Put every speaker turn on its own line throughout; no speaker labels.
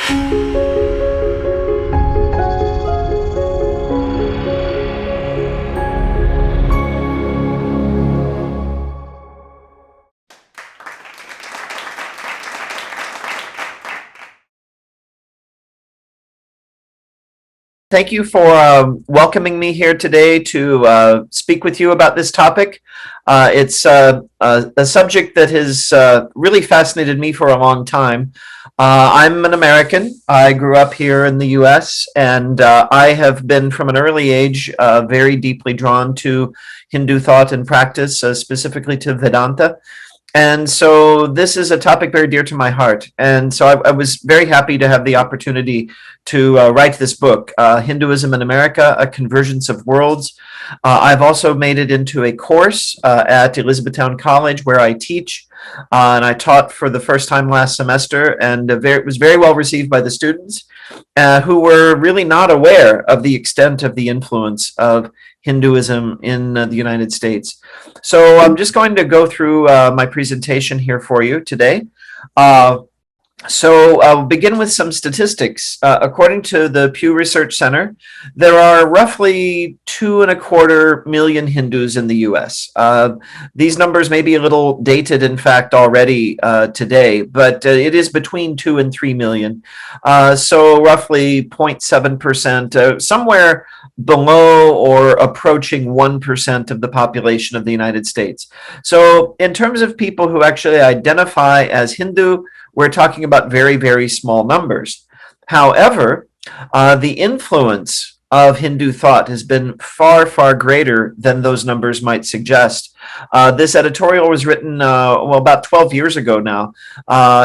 Thank you for welcoming me here today to speak with you about this topic. It's a subject that has really fascinated me for a long time. I'm an American. I grew up here in the US, and I have been from an early age very deeply drawn to Hindu thought and practice, specifically to Vedanta. And so this is a topic very dear to my heart. And so I was very happy to have the opportunity to write this book, Hinduism in America, A Convergence of Worlds. I've also made it into a course at Elizabethtown College where I teach. And I taught for the first time last semester, and it was very well received by the students who were really not aware of the extent of the influence of Hinduism in the United States. So I'm just going to go through my presentation here for you today. So I'll begin with some statistics. According to the Pew Research Center, there are roughly 2.25 million Hindus in the US. These numbers may be a little dated, in fact, already today, but it is between 2 and 3 million. So roughly 0.7%, somewhere below or approaching 1% of the population of the United States. So in terms of people who actually identify as Hindu, we're talking about very, very small numbers. However, the influence of Hindu thought has been far, far greater than those numbers might suggest. This editorial was written, about 12 years ago now,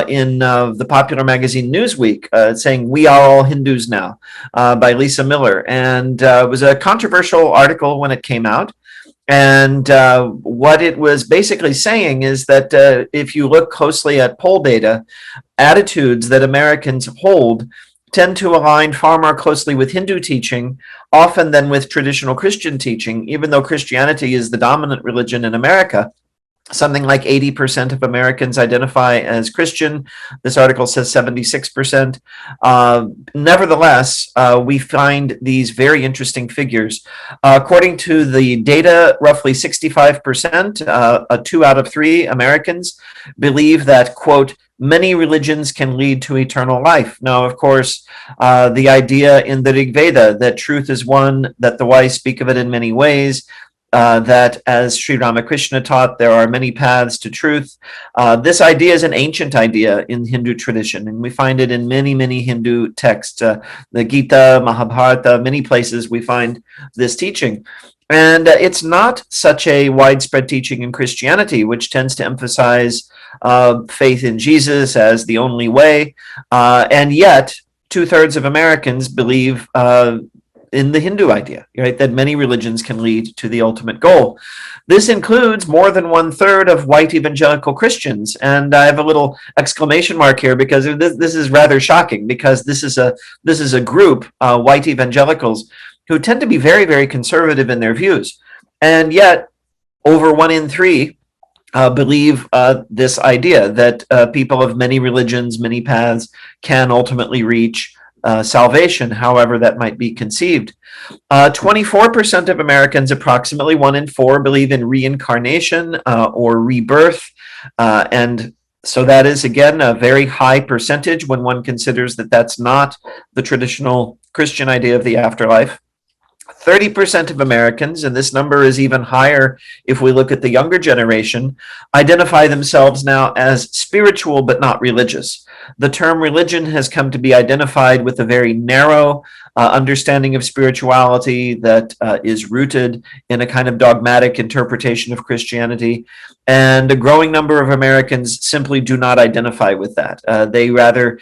in the popular magazine Newsweek, saying, "We are all Hindus now," by Lisa Miller. And it was a controversial article when it came out. And what it was basically saying is that if you look closely at poll data, attitudes that Americans hold tend to align far more closely with Hindu teaching, often than with traditional Christian teaching, even though Christianity is the dominant religion in America. Something like 80% of Americans identify as Christian. This article says 76%. Nevertheless, we find these very interesting figures. According to the data, roughly 65%, 2 out of 3 Americans, believe that, quote, many religions can lead to eternal life. Now, of course, the idea in the Rig Veda that truth is one, that the wise speak of it in many ways, that as Sri Ramakrishna taught, there are many paths to truth. This idea is an ancient idea in Hindu tradition, and we find it in many, many Hindu texts. The Gita, Mahabharata, many places we find this teaching. And it's not such a widespread teaching in Christianity, which tends to emphasize faith in Jesus as the only way. And yet, 2/3 of Americans believe in the Hindu idea, right, that many religions can lead to the ultimate goal. This includes more than 1/3 of white evangelical Christians, and I have a little exclamation mark here because this is rather shocking, because this is a group, white evangelicals, who tend to be very, very conservative in their views, and yet over 1 in 3 believe this idea that people of many religions, many paths, can ultimately reach salvation, however that might be conceived. 24% of Americans, approximately 1 in 4, believe in reincarnation or rebirth. And so that is, again, a very high percentage when one considers that that's not the traditional Christian idea of the afterlife. 30% of Americans, and this number is even higher if we look at the younger generation, identify themselves now as spiritual but not religious. The term religion has come to be identified with a very narrow understanding of spirituality that is rooted in a kind of dogmatic interpretation of Christianity. And a growing number of Americans simply do not identify with that. They rather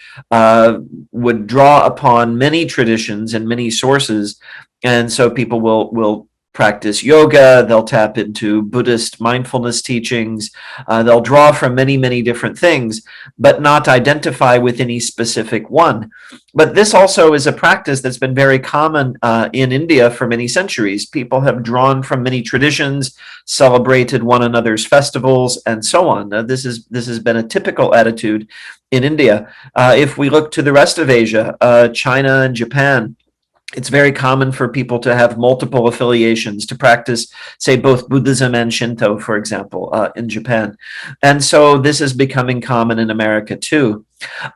would draw upon many traditions and many sources. And so people will practice yoga, they'll tap into Buddhist mindfulness teachings, they'll draw from many, many different things, but not identify with any specific one. But this also is a practice that's been very common in India for many centuries. People have drawn from many traditions, celebrated one another's festivals, and so on. This has been a typical attitude in India. If we look to the rest of Asia, China and Japan, it's very common for people to have multiple affiliations, to practice, say, both Buddhism and Shinto, for example, in Japan. And so this is becoming common in America too.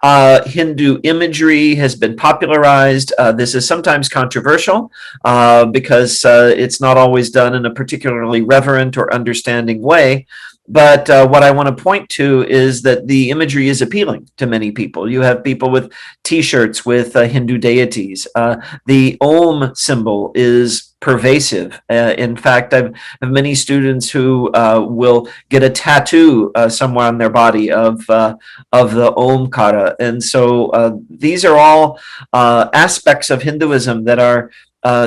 Hindu imagery has been popularized. This is sometimes controversial because it's not always done in a particularly reverent or understanding way. But what I want to point to is that the imagery is appealing to many people. You have people with T-shirts with Hindu deities. The Om symbol is pervasive. In fact, I have many students who will get a tattoo somewhere on their body of the Omkara. And so these are all aspects of Hinduism that are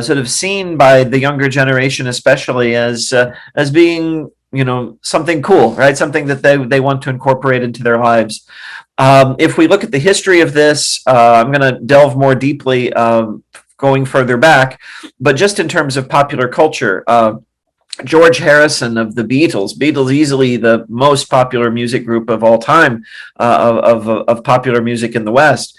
sort of seen by the younger generation, especially as being, something cool, right? Something that they want to incorporate into their lives. If we look at the history of this, I'm going to delve more deeply going further back, but just in terms of popular culture, George Harrison of the Beatles easily the most popular music group of all time, of popular music in the West.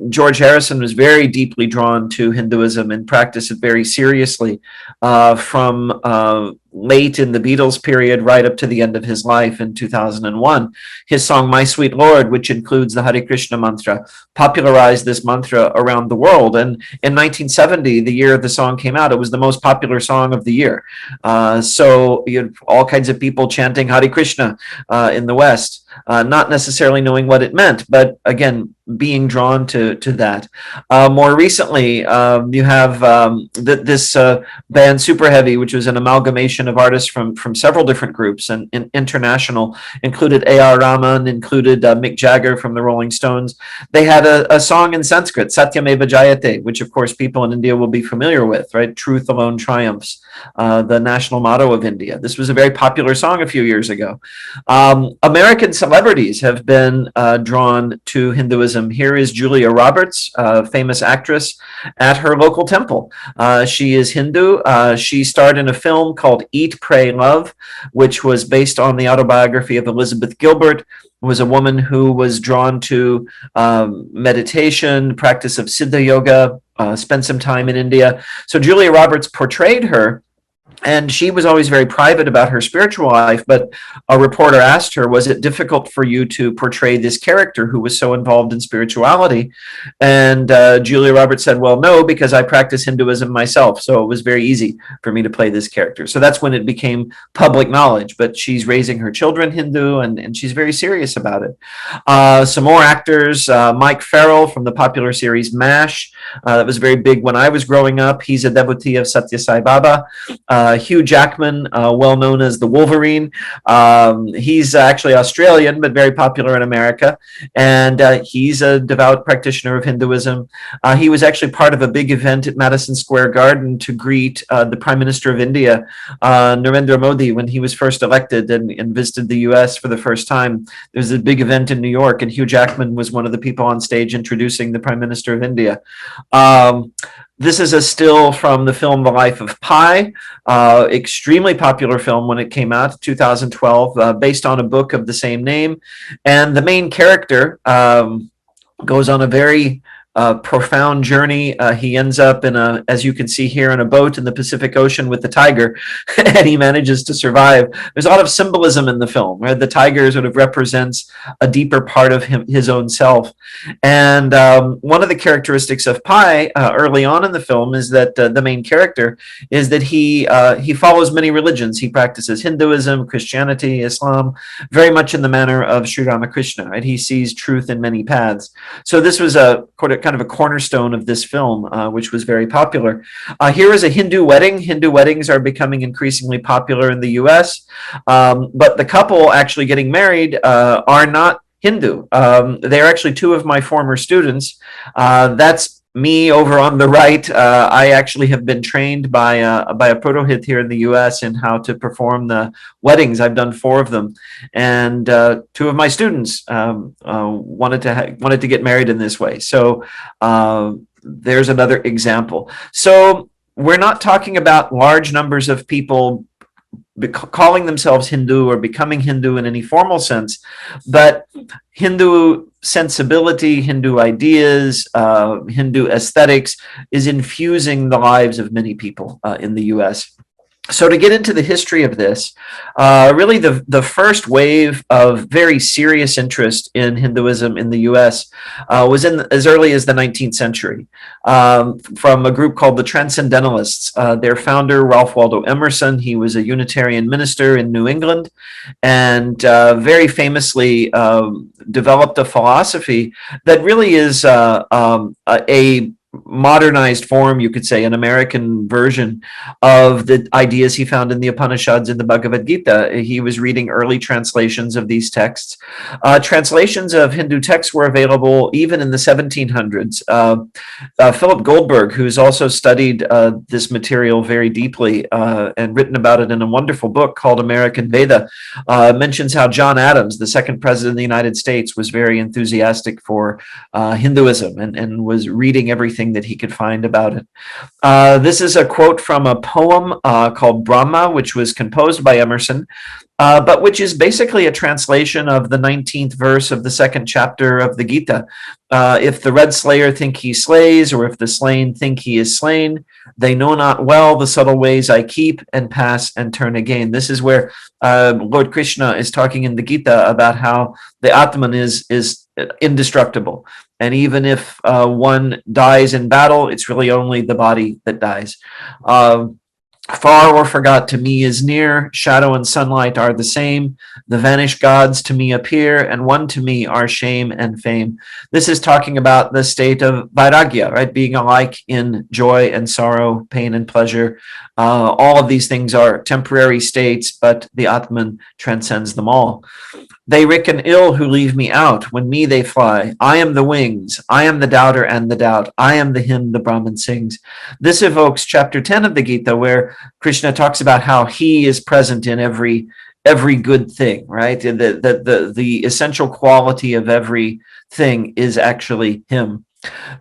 George Harrison was very deeply drawn to Hinduism and practiced it very seriously from late in the Beatles period right up to the end of his life in 2001. His song My Sweet Lord, which includes the Hare Krishna mantra, popularized this mantra around the world. And in 1970, the year the song came out, it was the most popular song of the year. So you had all kinds of people chanting Hare Krishna in the West, not necessarily knowing what it meant, but again, being drawn to that. More recently, you have this band Super Heavy, which was an amalgamation of artists from several different groups and international, included A.R. Rahman, included Mick Jagger from the Rolling Stones. They had a song in Sanskrit, Satyameva Jayate, which of course people in India will be familiar with, right? Truth alone triumphs, the national motto of India. This was a very popular song a few years ago. American celebrities have been drawn to Hinduism. Here is Julia Roberts, a famous actress, at her local temple. She is Hindu. She starred in a film called Eat, Pray, Love, which was based on the autobiography of Elizabeth Gilbert, who was a woman who was drawn to meditation, practice of Siddha Yoga, spent some time in India. So Julia Roberts portrayed her, and she was always very private about her spiritual life, but a reporter asked her, was it difficult for you to portray this character who was so involved in spirituality? And Julia Roberts said, well, no, because I practice Hinduism myself, so it was very easy for me to play this character. So that's when it became public knowledge, but she's raising her children Hindu, and she's very serious about it. Some more actors, Mike Farrell from the popular series MASH, that was very big when I was growing up. He's a devotee of Satya Sai Baba. Hugh Jackman, well known as the Wolverine. He's actually Australian, but very popular in America. And he's a devout practitioner of Hinduism. He was actually part of a big event at Madison Square Garden to greet the Prime Minister of India, Narendra Modi, when he was first elected and visited the US for the first time. There was a big event in New York, and Hugh Jackman was one of the people on stage introducing the Prime Minister of India. This is a still from the film The Life of Pi, extremely popular film when it came out, 2012, based on a book of the same name. And the main character goes on a very profound journey. He ends up as you can see here, in a boat in the Pacific Ocean with the tiger, and he manages to survive. There's a lot of symbolism in the film, where the tiger sort of represents a deeper part of his own self. And one of the characteristics of Pi early on in the film is that the main character is that he follows many religions. He practices Hinduism, Christianity, Islam, very much in the manner of Sri Ramakrishna, right? He sees truth in many paths. So this was kind of a cornerstone of this film, which was very popular. Here is a Hindu wedding. Hindu weddings are becoming increasingly popular in the US, but the couple actually getting married are not Hindu. They're actually two of my former students. That's me over on the right, I actually have been trained by a Purohit here in the U.S. in how to perform the weddings. I've done 4 of them, and 2 of my students wanted to get married in this way. So there's another example. So we're not talking about large numbers of people calling themselves Hindu or becoming Hindu in any formal sense, but Hindu sensibility, Hindu ideas, Hindu aesthetics is infusing the lives of many people in the US. So to get into the history of this, really the first wave of very serious interest in Hinduism in the U.S. Was in as early as the 19th century, from a group called the Transcendentalists. Their founder, Ralph Waldo Emerson, he was a Unitarian minister in New England, and very famously developed a philosophy that really is a modernized form, you could say, an American version of the ideas he found in the Upanishads and the Bhagavad Gita. He was reading early translations of these texts. Translations of Hindu texts were available even in the 1700s. Philip Goldberg, who's also studied this material very deeply and written about it in a wonderful book called American Veda, mentions how John Adams, the second president of the United States, was very enthusiastic for Hinduism and was reading everything that he could find about it. This is a quote from a poem called Brahma, which was composed by Emerson, but which is basically a translation of the 19th verse of the 2nd chapter of the Gita. If the red slayer think he slays, or if the slain think he is slain, they know not well the subtle ways I keep, and pass and turn again. This is where Lord Krishna is talking in the Gita about how the Atman is indestructible. And even if one dies in battle, it's really only the body that dies. Far or forgot to me is near, shadow and sunlight are the same. The vanished gods to me appear, and one to me are shame and fame. This is talking about the state of vairagya, right? Being alike in joy and sorrow, pain and pleasure. All of these things are temporary states, but the Atman transcends them all. They reckon ill who leave me out. When me they fly. I am the wings. I am the doubter and the doubt. I am the hymn the Brahman sings. This evokes chapter 10 of the Gita, where Krishna talks about how he is present in every good thing, right? The essential quality of everything is actually him.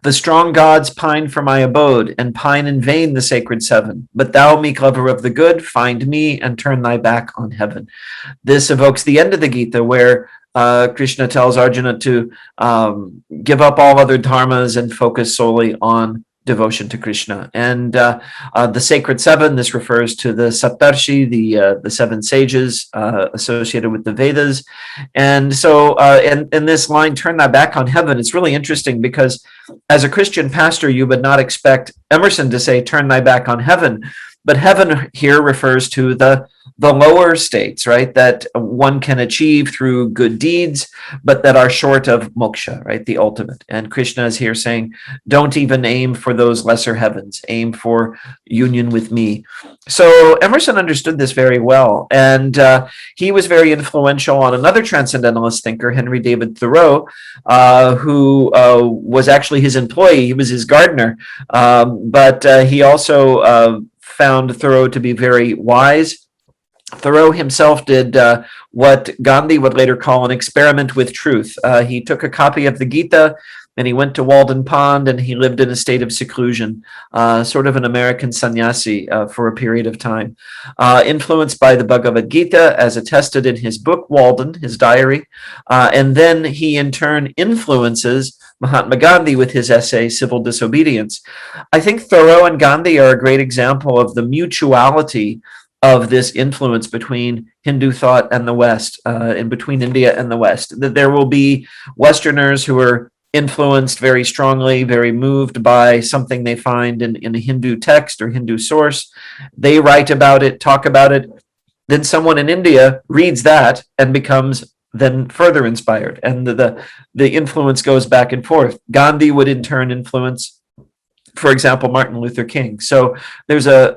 The strong gods pine for my abode, and pine in vain the sacred 7. But thou, meek lover of the good, find me and turn thy back on heaven. This evokes the end of the Gita, where Krishna tells Arjuna to give up all other dharmas and focus solely on devotion to Krishna. And the sacred 7, this refers to the Saptarshi, the 7 sages associated with the Vedas. And so in this line, turn thy back on heaven, it's really interesting because as a Christian pastor, you would not expect Emerson to say, turn thy back on heaven. But heaven here refers to the lower states, right, that one can achieve through good deeds, but that are short of moksha, right, the ultimate. And Krishna is here saying, don't even aim for those lesser heavens, aim for union with me. So Emerson understood this very well, and he was very influential on another transcendentalist thinker, Henry David Thoreau, who was actually his employee. He was his gardener, but he also found Thoreau to be very wise. Thoreau himself did what Gandhi would later call an experiment with truth. He took a copy of the Gita and he went to Walden Pond and he lived in a state of seclusion, sort of an American sannyasi for a period of time, influenced by the Bhagavad Gita as attested in his book, Walden, his diary. And then he in turn influences Mahatma Gandhi with his essay, Civil Disobedience. I think Thoreau and Gandhi are a great example of the mutuality of this influence between Hindu thought and the West, and between India and the West. That there will be Westerners who are influenced very strongly, very moved by something they find in a Hindu text or Hindu source. They write about it, talk about it. Then someone in India reads that and becomes then further inspired, and the influence goes back and forth. Gandhi would in turn influence, for example, Martin Luther King. So there's a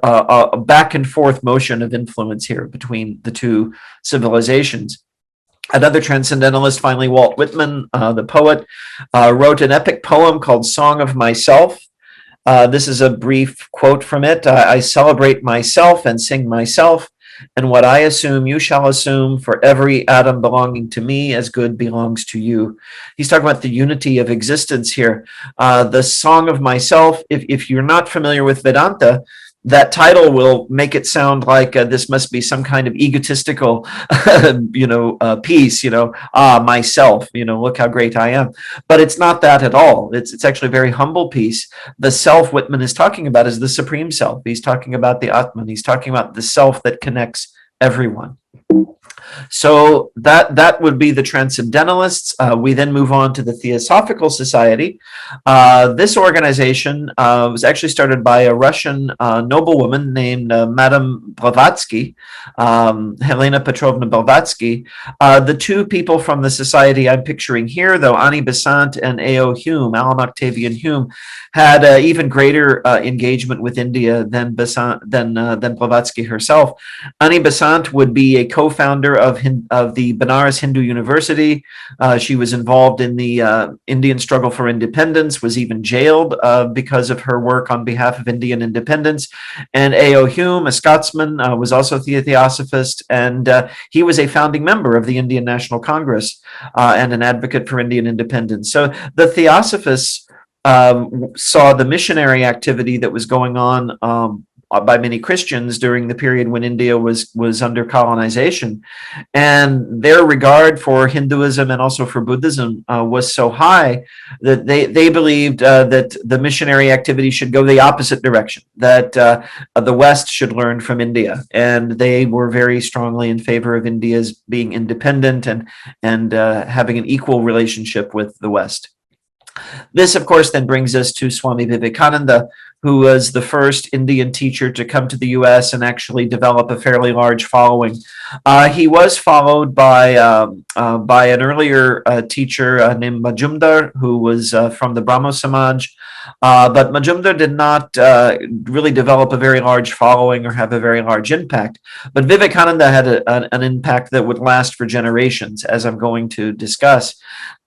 back and forth motion of influence here between the two civilizations. Another transcendentalist, finally, Walt Whitman, the poet, wrote an epic poem called Song of Myself. This is a brief quote from it. I celebrate myself and sing myself, and what I assume you shall assume, for every atom belonging to me as good belongs to you. He's talking about the unity of existence here. The Song of Myself, if you're not familiar with Vedanta, that title will make it sound like this must be some kind of egotistical, piece, myself, look how great I am. But it's not that at all. It's actually a very humble piece. The self Whitman is talking about is the supreme self. He's talking about the Atman. He's talking about the self that connects everyone. So that would be the Transcendentalists. We then move on to the Theosophical Society. This organization was actually started by a Russian noblewoman named Madame Blavatsky, Helena Petrovna Blavatsky. The two people from the society I'm picturing here, though, Annie Besant and A.O. Hume, Alan Octavian Hume, had even greater engagement with India than Blavatsky herself. Annie Besant would be a co-founder of the Banaras Hindu University. She was involved in the Indian struggle for independence, was even jailed because of her work on behalf of Indian independence. And A.O. Hume, a Scotsman, was also a Theosophist, and he was a founding member of the Indian National Congress and an advocate for Indian independence. So the Theosophists saw the missionary activity that was going on by many Christians during the period when India was under colonization, and their regard for Hinduism and also for Buddhism was so high that they believed that the missionary activity should go the opposite direction, that the West should learn from India, and they were very strongly in favor of India's being independent and having an equal relationship with the West. This, of course, then brings us to Swami Vivekananda, who was the first Indian teacher to come to the U.S. and actually develop a fairly large following. He was followed by an earlier teacher named Majumdar, who was from the Brahmo Samaj. But Majumdar did not really develop a very large following or have a very large impact. But Vivekananda had an impact that would last for generations, as I'm going to discuss.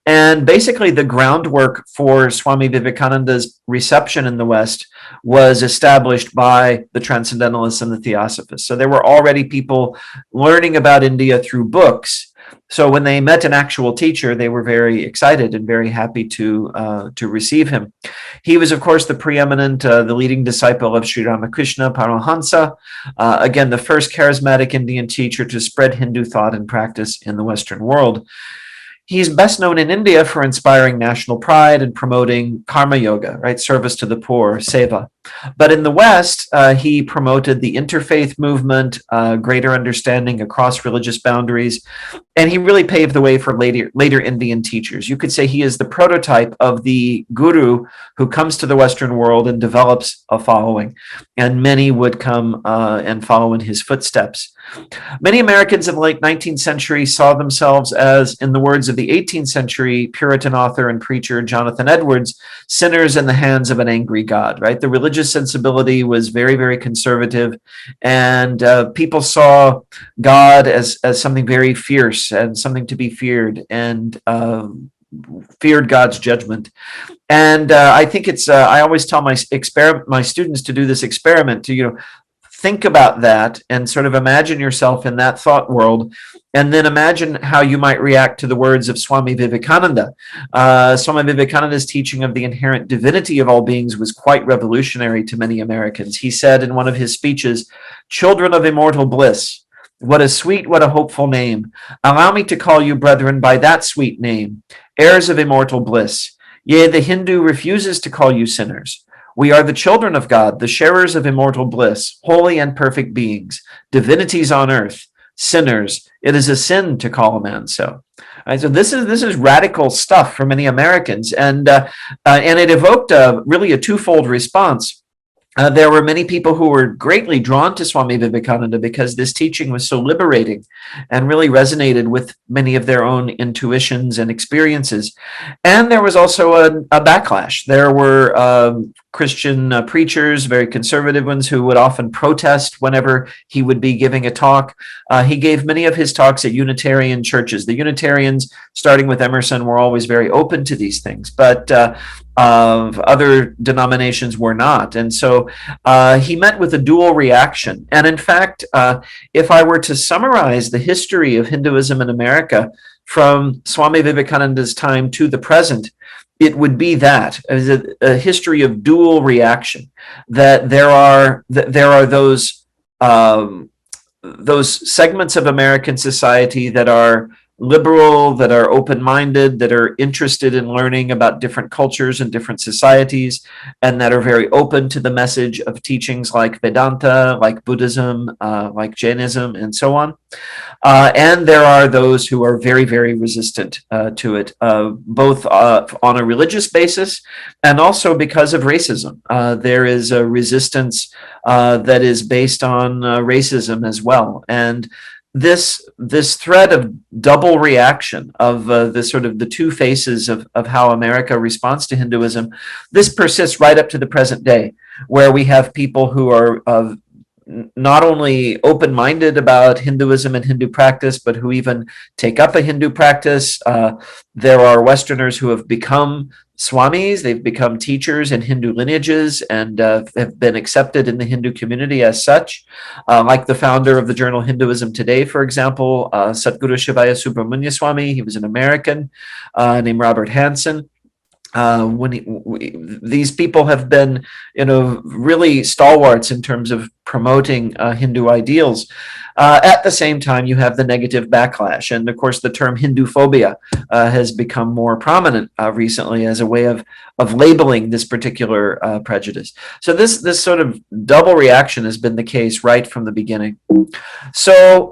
And basically, the groundwork for Swami Vivekananda's reception in the West was established by the Transcendentalists and the Theosophists. So there were already people learning about India through books. So when they met an actual teacher, they were very excited and very happy to receive him. He was, of course, the preeminent, the leading disciple of Sri Ramakrishna Paramahansa, again, the first charismatic Indian teacher to spread Hindu thought and practice in the Western world. He's best known in India for inspiring national pride and promoting karma yoga, right? Service to the poor, seva. But in the West, he promoted the interfaith movement, greater understanding across religious boundaries, and he really paved the way for later Indian teachers. You could say he is the prototype of the guru who comes to the Western world and develops a following, and many would come and follow in his footsteps. Many Americans in the late 19th century saw themselves as, in the words of the 18th century Puritan author and preacher Jonathan Edwards, sinners in the hands of an angry God, right? The religious sensibility was very, very conservative, and people saw God as something very fierce and something to be feared, and feared God's judgment. And I think it's, I always tell my students to do this experiment, to, think about that and sort of imagine yourself in that thought world, and then imagine how you might react to the words of Swami Vivekananda. Swami Vivekananda's teaching of the inherent divinity of all beings was quite revolutionary to many Americans. He said in one of his speeches, "Children of immortal bliss, what a sweet, what a hopeful name. Allow me to call you, brethren, by that sweet name, heirs of immortal bliss. Yea, the Hindu refuses to call you sinners. We are the children of God, the sharers of immortal bliss, holy and perfect beings, divinities on earth, sinners. It is a sin to call a man so." Right, so this is radical stuff for many Americans, and it evoked really a twofold response. There were many people who were greatly drawn to Swami Vivekananda because this teaching was so liberating and really resonated with many of their own intuitions and experiences. And there was also a backlash. There were Christian preachers, very conservative ones, who would often protest whenever he would be giving a talk. He gave many of his talks at Unitarian churches. The Unitarians, starting with Emerson, were always very open to these things, but other denominations were not. And so he met with a dual reaction. And in fact, if I were to summarize the history of Hinduism in America from Swami Vivekananda's time to the present, it would be that as a history of dual reaction. That there are those segments of American society that are liberal, that are open-minded, that are interested in learning about different cultures and different societies, and that are very open to the message of teachings like Vedanta, like Buddhism, like Jainism, and so on. And there are those who are very, very resistant to it, both on a religious basis and also because of racism. There is a resistance that is based on racism as well. And this thread of double reaction of the two faces of how America responds to Hinduism, this persists right up to the present day, where we have people who are not only open-minded about Hinduism and Hindu practice, but who even take up a Hindu practice. There are Westerners who have become swamis, they've become teachers in Hindu lineages and have been accepted in the Hindu community as such. Like the founder of the journal Hinduism Today, for example, Satguru Shivaya Subramanya Swami. He was an American named Robert Hansen. These people have been, really stalwarts in terms of promoting Hindu ideals. At the same time, you have the negative backlash, and of course, the term Hinduphobia has become more prominent recently as a way of labeling this particular prejudice. So this sort of double reaction has been the case right from the beginning. So,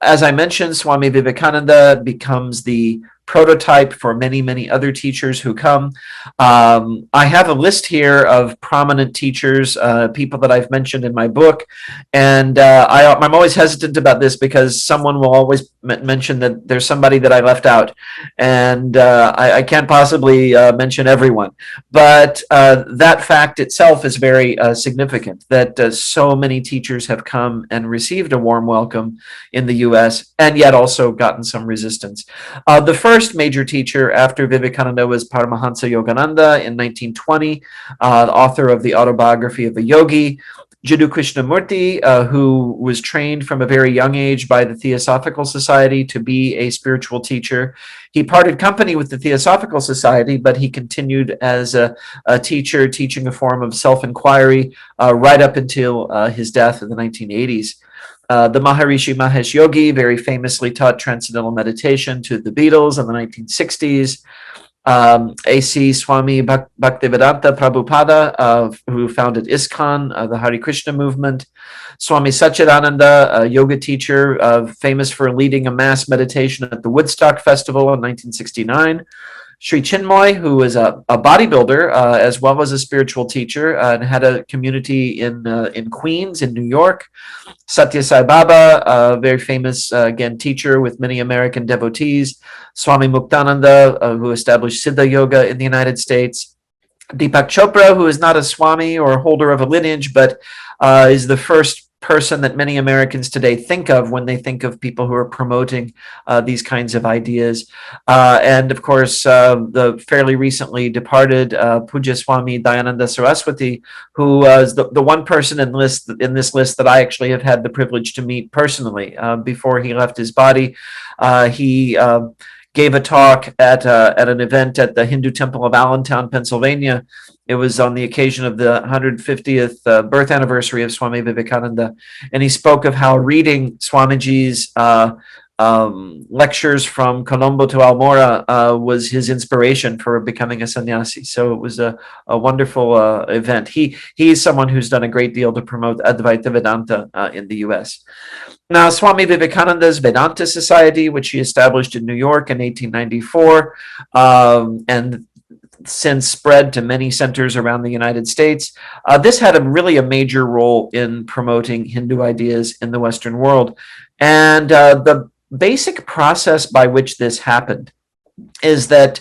as I mentioned, Swami Vivekananda becomes the prototype for many, many other teachers who come. I have a list here of prominent teachers, people that I've mentioned in my book, and I'm always hesitant about this because someone will always mention that there's somebody that I left out, and I can't possibly mention everyone. But that fact itself is very significant, that so many teachers have come and received a warm welcome in the U.S. and yet also gotten some resistance. The first major teacher after Vivekananda was Paramahansa Yogananda in 1920, the author of the autobiography of a yogi. Jiddu Krishnamurti, who was trained from a very young age by the Theosophical Society to be a spiritual teacher. He parted company with the Theosophical Society, but he continued as a teacher, teaching a form of self-inquiry right up until his death in the 1980s. The Maharishi Mahesh Yogi very famously taught transcendental meditation to the Beatles in the 1960s. A.C. Swami Bhaktivedanta Prabhupada, who founded ISKCON, the Hare Krishna movement. Swami Satchidananda, a yoga teacher, famous for leading a mass meditation at the Woodstock Festival in 1969. Sri Chinmoy, who was a bodybuilder as well as a spiritual teacher and had a community in Queens, in New York. Satya Sai Baba, a very famous, again, teacher with many American devotees. Swami Muktananda, who established Siddha Yoga in the United States. Deepak Chopra, who is not a Swami or holder of a lineage, but is the first person that many Americans today think of when they think of people who are promoting these kinds of ideas. And of course, the fairly recently departed Puja Swami Dayananda Saraswati, who was the one person in this list that I actually have had the privilege to meet personally. Before he left his body, he gave a talk at an event at the Hindu Temple of Allentown, Pennsylvania. It was on the occasion of the 150th birth anniversary of Swami Vivekananda. And he spoke of how reading Swamiji's lectures from Colombo to Almora was his inspiration for becoming a sannyasi. So it was a wonderful event. He's someone who's done a great deal to promote Advaita Vedanta in the US. Now, Swami Vivekananda's Vedanta Society, which he established in New York in 1894, and since spread to many centers around the United States. This had really a major role in promoting Hindu ideas in the Western world. And the basic process by which this happened is that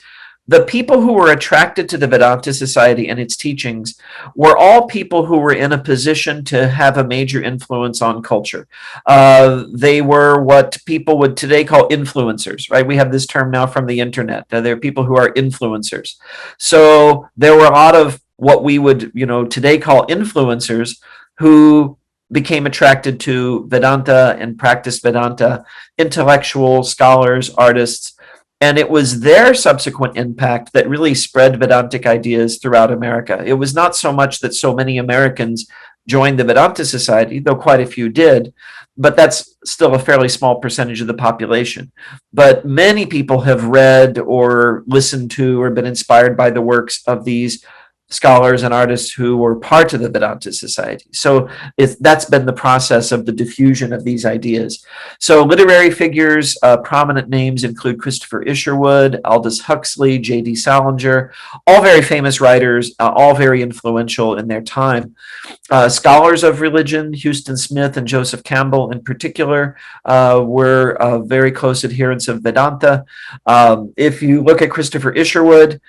the people who were attracted to the Vedanta Society and its teachings were all people who were in a position to have a major influence on culture. They were what people would today call influencers, right? We have this term now from the internet. They're people who are influencers. So there were a lot of what we would, today call influencers who became attracted to Vedanta and practiced Vedanta, intellectual scholars, artists, and it was their subsequent impact that really spread Vedantic ideas throughout America. It was not so much that so many Americans joined the Vedanta Society, though quite a few did, but that's still a fairly small percentage of the population. But many people have read or listened to or been inspired by the works of these scholars and artists who were part of the Vedanta Society. So that's been the process of the diffusion of these ideas. So literary figures, prominent names include Christopher Isherwood, Aldous Huxley, J.D. Salinger, all very famous writers, all very influential in their time. Scholars of religion, Huston Smith and Joseph Campbell in particular, were very close adherents of Vedanta. If you look at Christopher Isherwood,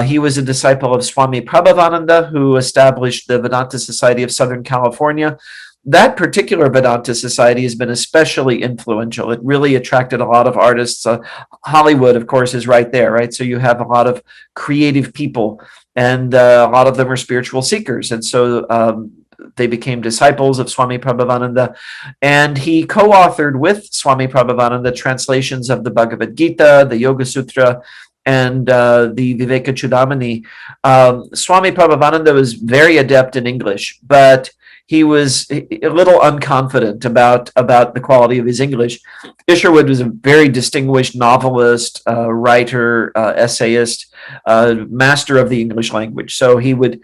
he was a disciple of Swami Prabhavananda, who established the Vedanta Society of Southern California. That particular Vedanta Society has been especially influential. It really attracted a lot of artists. Hollywood, of course, is right there, right? So you have a lot of creative people, and a lot of them are spiritual seekers. And so they became disciples of Swami Prabhavananda, and he co-authored with Swami Prabhavananda translations of the Bhagavad Gita, the Yoga Sutra, and the Viveka Chudamani. Swami Prabhavananda was very adept in English, but he was a little unconfident about the quality of his English. Isherwood was a very distinguished novelist, writer, essayist, master of the English language. So he would,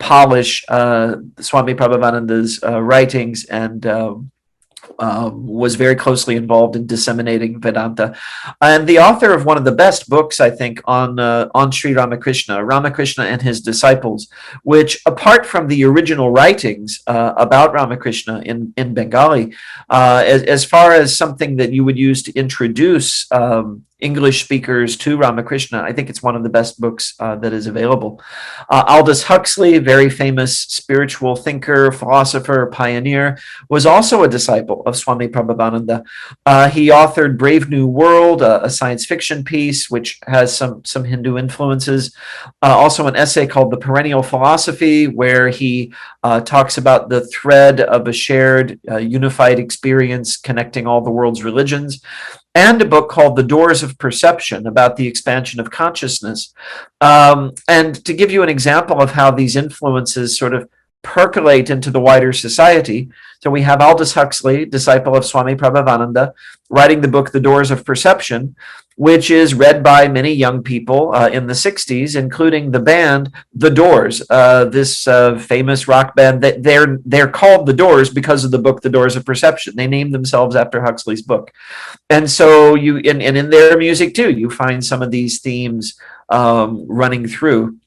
polish Swami Prabhavananda's writings and was very closely involved in disseminating Vedanta, and the author of one of the best books, I think, on Sri Ramakrishna and his disciples, which, apart from the original writings about Ramakrishna in Bengali, as far as something that you would use to introduce English speakers to Ramakrishna, I think it's one of the best books that is available. Aldous Huxley, very famous spiritual thinker, philosopher, pioneer, was also a disciple of Swami Prabhavananda. He authored Brave New World, a science fiction piece which has some Hindu influences. Also an essay called The Perennial Philosophy, where he talks about the thread of a shared unified experience connecting all the world's religions, and a book called The Doors of Perception, about the expansion of consciousness. And to give you an example of how these influences sort of percolate into the wider society, so we have Aldous Huxley, disciple of Swami Prabhavananda, writing the book The Doors of Perception, which is read by many young people in the 60s, including the band The Doors, this famous rock band. They're called The Doors because of the book The Doors of Perception. They named themselves after Huxley's book. And so and in their music too, you find some of these themes running through.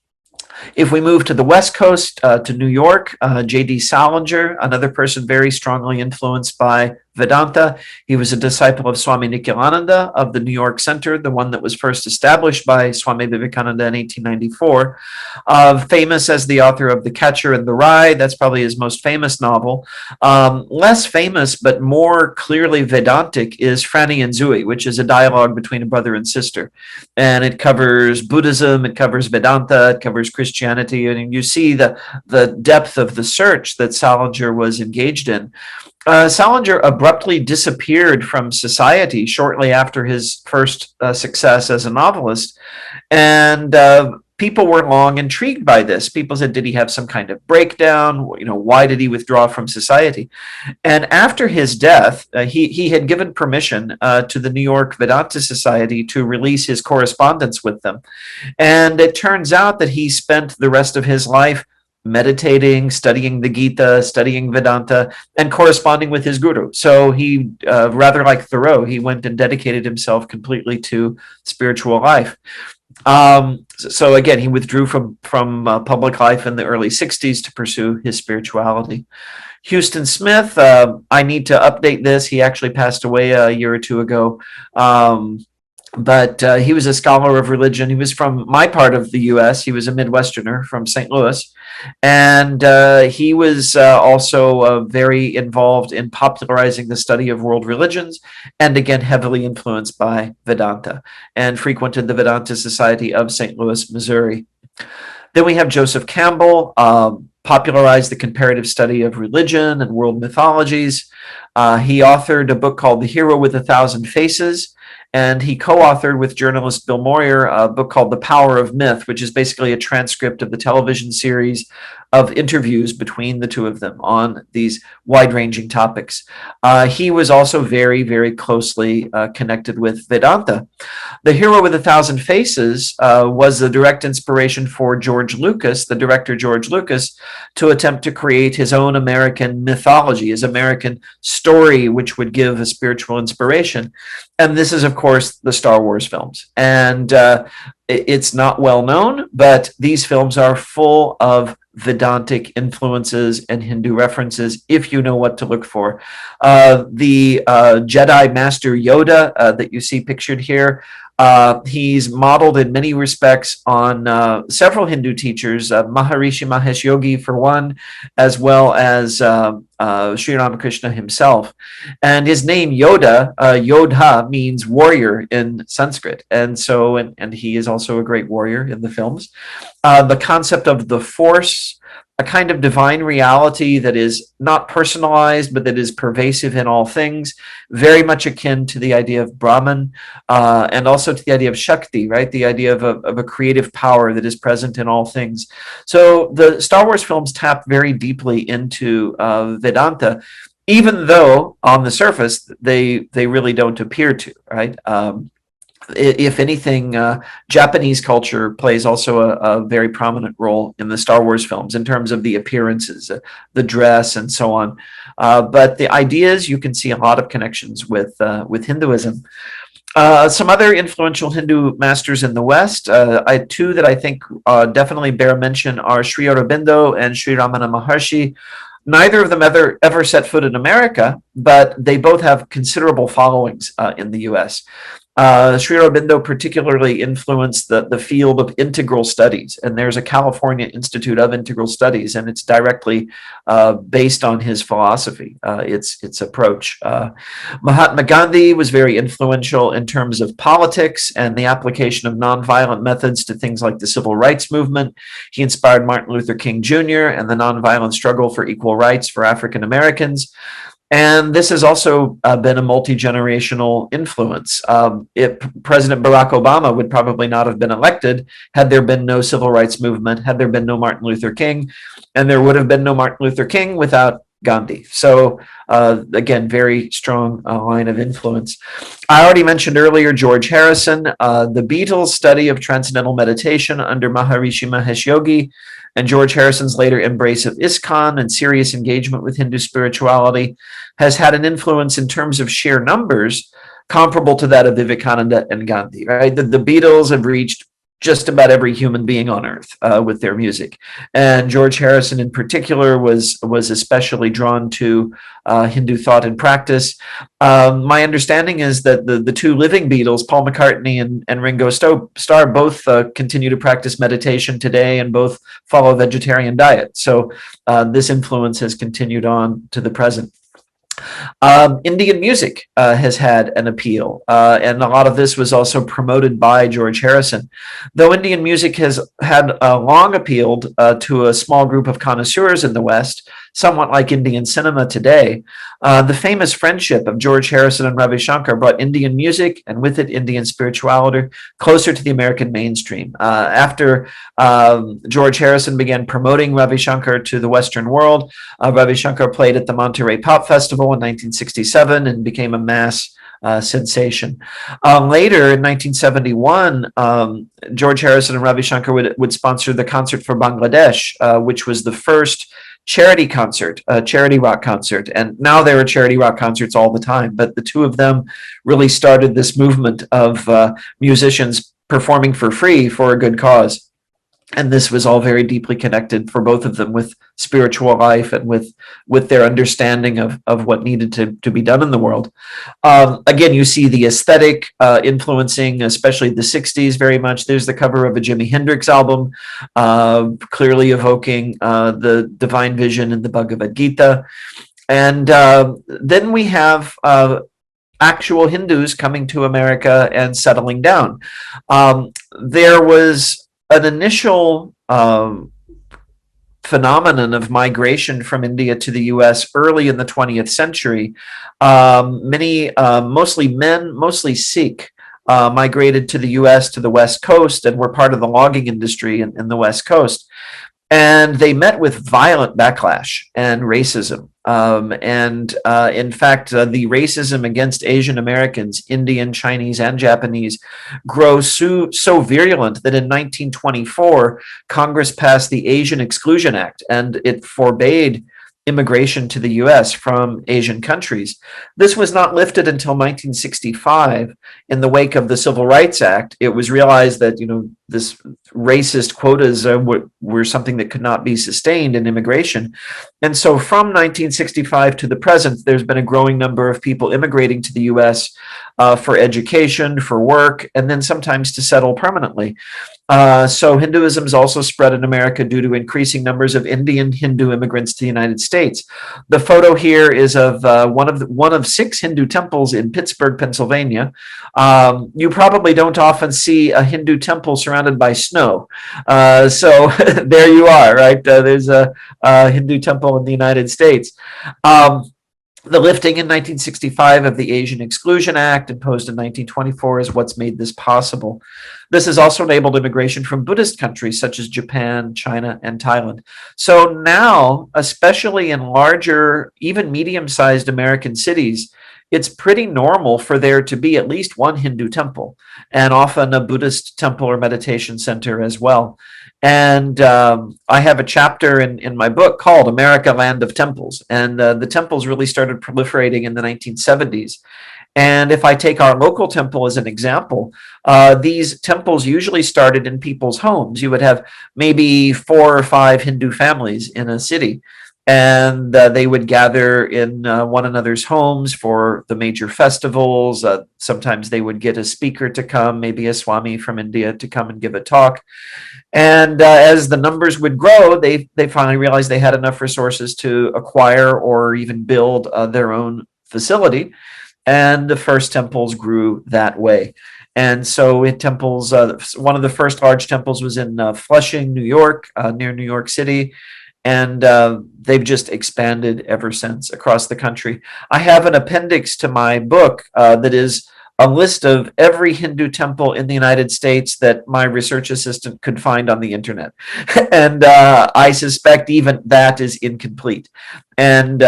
If we move to the West Coast, to New York, J.D. Salinger, another person very strongly influenced by Vedanta. He was a disciple of Swami Nityananda of the New York Center, the one that was first established by Swami Vivekananda in 1894. Famous as the author of The Catcher in the Rye, that's probably his most famous novel. Less famous, but more clearly Vedantic, is Franny and Zooey, which is a dialogue between a brother and sister. And it covers Buddhism, it covers Vedanta, it covers Christianity, and you see the depth of the search that Salinger was engaged in. Salinger abruptly disappeared from society shortly after his first success as a novelist, and people were long intrigued by this. People said, did he have some kind of breakdown? Why did he withdraw from society? And after his death, he had given permission to the New York Vedanta Society to release his correspondence with them. And it turns out that he spent the rest of his life meditating, studying the Gita, studying Vedanta, and corresponding with his guru. So he, rather like Thoreau, he went and dedicated himself completely to spiritual life. So again, he withdrew from public life in the early 60s to pursue his spirituality. Huston Smith, I need to update this. He actually passed away a year or two ago. but he was a scholar of religion. He was from my part of the U.S. He was a Midwesterner from St. Louis, and he was also very involved in popularizing the study of world religions, and again heavily influenced by Vedanta, and frequented the Vedanta Society of St. Louis, Missouri. Then we have Joseph Campbell, popularized the comparative study of religion and world mythologies. He authored a book called The Hero with a Thousand Faces, and he co-authored with journalist Bill Moyer a book called The Power of Myth, which is basically a transcript of the television series of interviews between the two of them on these wide-ranging topics. He was also very, very closely connected with Vedanta. The Hero with a Thousand Faces was the direct inspiration for George Lucas, the director George Lucas, to attempt to create his own American mythology, his American story, which would give a spiritual inspiration. And this is, of course, the Star Wars films. And it's not well known, but these films are full of Vedantic influences and Hindu references, if you know what to look for. The Jedi Master Yoda that you see pictured here, he's modeled in many respects on several Hindu teachers, Maharishi Mahesh Yogi for one, as well as Sri Ramakrishna himself. And his name Yoda, Yodha, means warrior in Sanskrit. And so, and he is also a great warrior in the films. The concept of the Force, a kind of divine reality that is not personalized, but that is pervasive in all things, very much akin to the idea of Brahman, and also to the idea of Shakti, right? The idea of a creative power that is present in all things. So the Star Wars films tap very deeply into Vedanta, even though on the surface they really don't appear to, right? If anything, Japanese culture plays also a very prominent role in the Star Wars films in terms of the appearances, the dress, and so on. But the ideas, you can see a lot of connections with Hinduism. Some other influential Hindu masters in the West, two that I think definitely bear mention are Sri Aurobindo and Sri Ramana Maharshi. Neither of them ever set foot in America, but they both have considerable followings in the U.S. Sri Aurobindo particularly influenced the field of integral studies, and there's a California Institute of Integral Studies, and it's directly based on his philosophy, its approach. Mahatma Gandhi was very influential in terms of politics and the application of nonviolent methods to things like the civil rights movement. He inspired Martin Luther King Jr. and the nonviolent struggle for equal rights for African Americans. And this has also been a multi-generational influence. President Barack Obama would probably not have been elected had there been no civil rights movement, had there been no Martin Luther King, and there would have been no Martin Luther King without Gandhi. So again, very strong line of influence. I already mentioned earlier George Harrison, the Beatles' study of transcendental meditation under Maharishi Mahesh Yogi, and George Harrison's later embrace of ISKCON and serious engagement with Hindu spirituality has had an influence in terms of sheer numbers comparable to that of Vivekananda and Gandhi, right? The Beatles have reached just about every human being on earth with their music. And George Harrison in particular was especially drawn to Hindu thought and practice. My understanding is that the two living Beatles, Paul McCartney and Ringo Starr, both continue to practice meditation today and both follow a vegetarian diet. So this influence has continued on to the present. Indian music has had an appeal, and a lot of this was also promoted by George Harrison. Though Indian music has had long appealed to a small group of connoisseurs in the West, somewhat like Indian cinema today, the famous friendship of George Harrison and Ravi Shankar brought Indian music and with it Indian spirituality closer to the American mainstream. After George Harrison began promoting Ravi Shankar to the Western world, Ravi Shankar played at the Monterey Pop Festival in 1967 and became a mass sensation. Later in 1971, George Harrison and Ravi Shankar would sponsor the Concert for Bangladesh, which was the first charity concert, charity rock concert. And now there are charity rock concerts all the time, but the two of them really started this movement of musicians performing for free for a good cause. And this was all very deeply connected for both of them with spiritual life and with their understanding of what needed to be done in the world. Again, you see the aesthetic influencing, especially the 60s very much. There's the cover of a Jimi Hendrix album, clearly evoking the divine vision in the Bhagavad Gita. And then we have actual Hindus coming to America and settling down. There was an initial phenomenon of migration from India to the US early in the 20th century. Many, mostly men, mostly Sikh, migrated to the US to the West Coast and were part of the logging industry in the West Coast. And they met with violent backlash and racism. In fact, the racism against Asian Americans, Indian, Chinese, and Japanese grows so virulent that in 1924, Congress passed the Asian Exclusion Act, and it forbade immigration to the US from Asian countries. This was not lifted until 1965 in the wake of the Civil Rights Act. It was realized that, this racist quotas were something that could not be sustained in immigration. And so from 1965 to the present, there's been a growing number of people immigrating to the US for education, for work, and then sometimes to settle permanently. So Hinduism is also spread in America due to increasing numbers of Indian Hindu immigrants to the United States. The photo here is of one of 6 Hindu temples in Pittsburgh, Pennsylvania. You probably don't often see a Hindu temple surrounded by snow. So there you are, right? There's a Hindu temple in the United States. The lifting in 1965 of the Asian Exclusion Act, imposed in 1924, is what's made this possible. This has also enabled immigration from Buddhist countries such as Japan, China, and Thailand. So now, especially in larger, even medium-sized American cities, it's pretty normal for there to be at least one Hindu temple, and often a Buddhist temple or meditation center as well. And I have a chapter in my book called America, Land of Temples. And the temples really started proliferating in the 1970s. And if I take our local temple as an example, these temples usually started in people's homes. You would have maybe 4 or 5 Hindu families in a city. And they would gather in one another's homes for the major festivals. Sometimes they would get a speaker to come, maybe a Swami from India to come and give a talk. And as the numbers would grow, they finally realized they had enough resources to acquire or even build their own facility. And the first temples grew that way. And so in temples, one of the first large temples was in Flushing, New York, near New York City. And they've just expanded ever since across the country. I have an appendix to my book that is a list of every Hindu temple in the United States that my research assistant could find on the internet. And I suspect even that is incomplete and,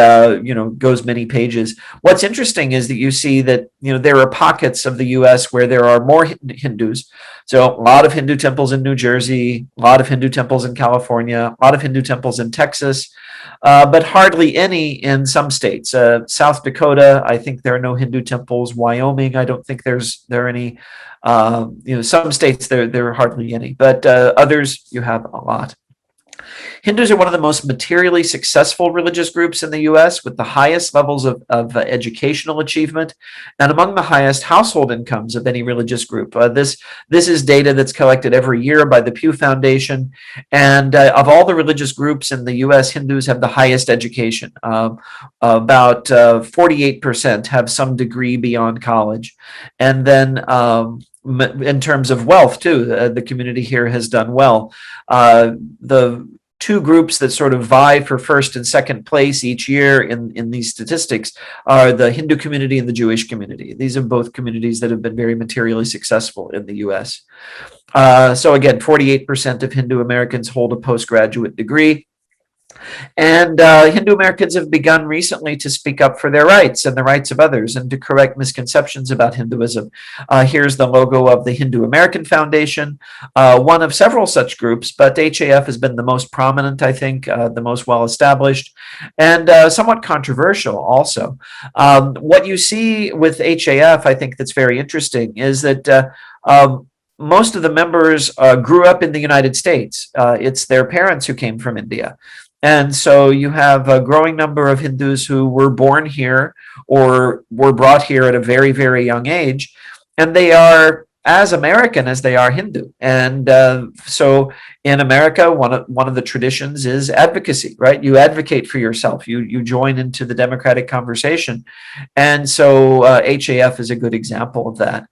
goes many pages. What's interesting is that you see that, there are pockets of the US where there are more Hindus. So a lot of Hindu temples in New Jersey, a lot of Hindu temples in California, a lot of Hindu temples in Texas, but hardly any in some states. South Dakota, I think there are no Hindu temples. Wyoming, I don't think there are any. Some states there are hardly any, but others you have a lot. Hindus are one of the most materially successful religious groups in the US, with the highest levels of educational achievement and among the highest household incomes of any religious group. This is data that's collected every year by the Pew Foundation. And of all the religious groups in the US, Hindus have the highest education. About 48% have some degree beyond college. And then in terms of wealth, too, the community here has done well. The 2 groups that sort of vie for first and second place each year in these statistics are the Hindu community and the Jewish community. These are both communities that have been very materially successful in the US. So again, 48% of Hindu Americans hold a postgraduate degree. And Hindu Americans have begun recently to speak up for their rights and the rights of others and to correct misconceptions about Hinduism. Here's the logo of the Hindu American Foundation, one of several such groups, but HAF has been the most prominent, I think, the most well-established, and somewhat controversial also. What you see with HAF, I think that's very interesting, is that most of the members grew up in the United States. It's their parents who came from India. And so you have a growing number of Hindus who were born here or were brought here at a very, very young age. And they are as American as they are Hindu. And so in America, one of the traditions is advocacy, right? You advocate for yourself. You join into the democratic conversation. And so HAF is a good example of that.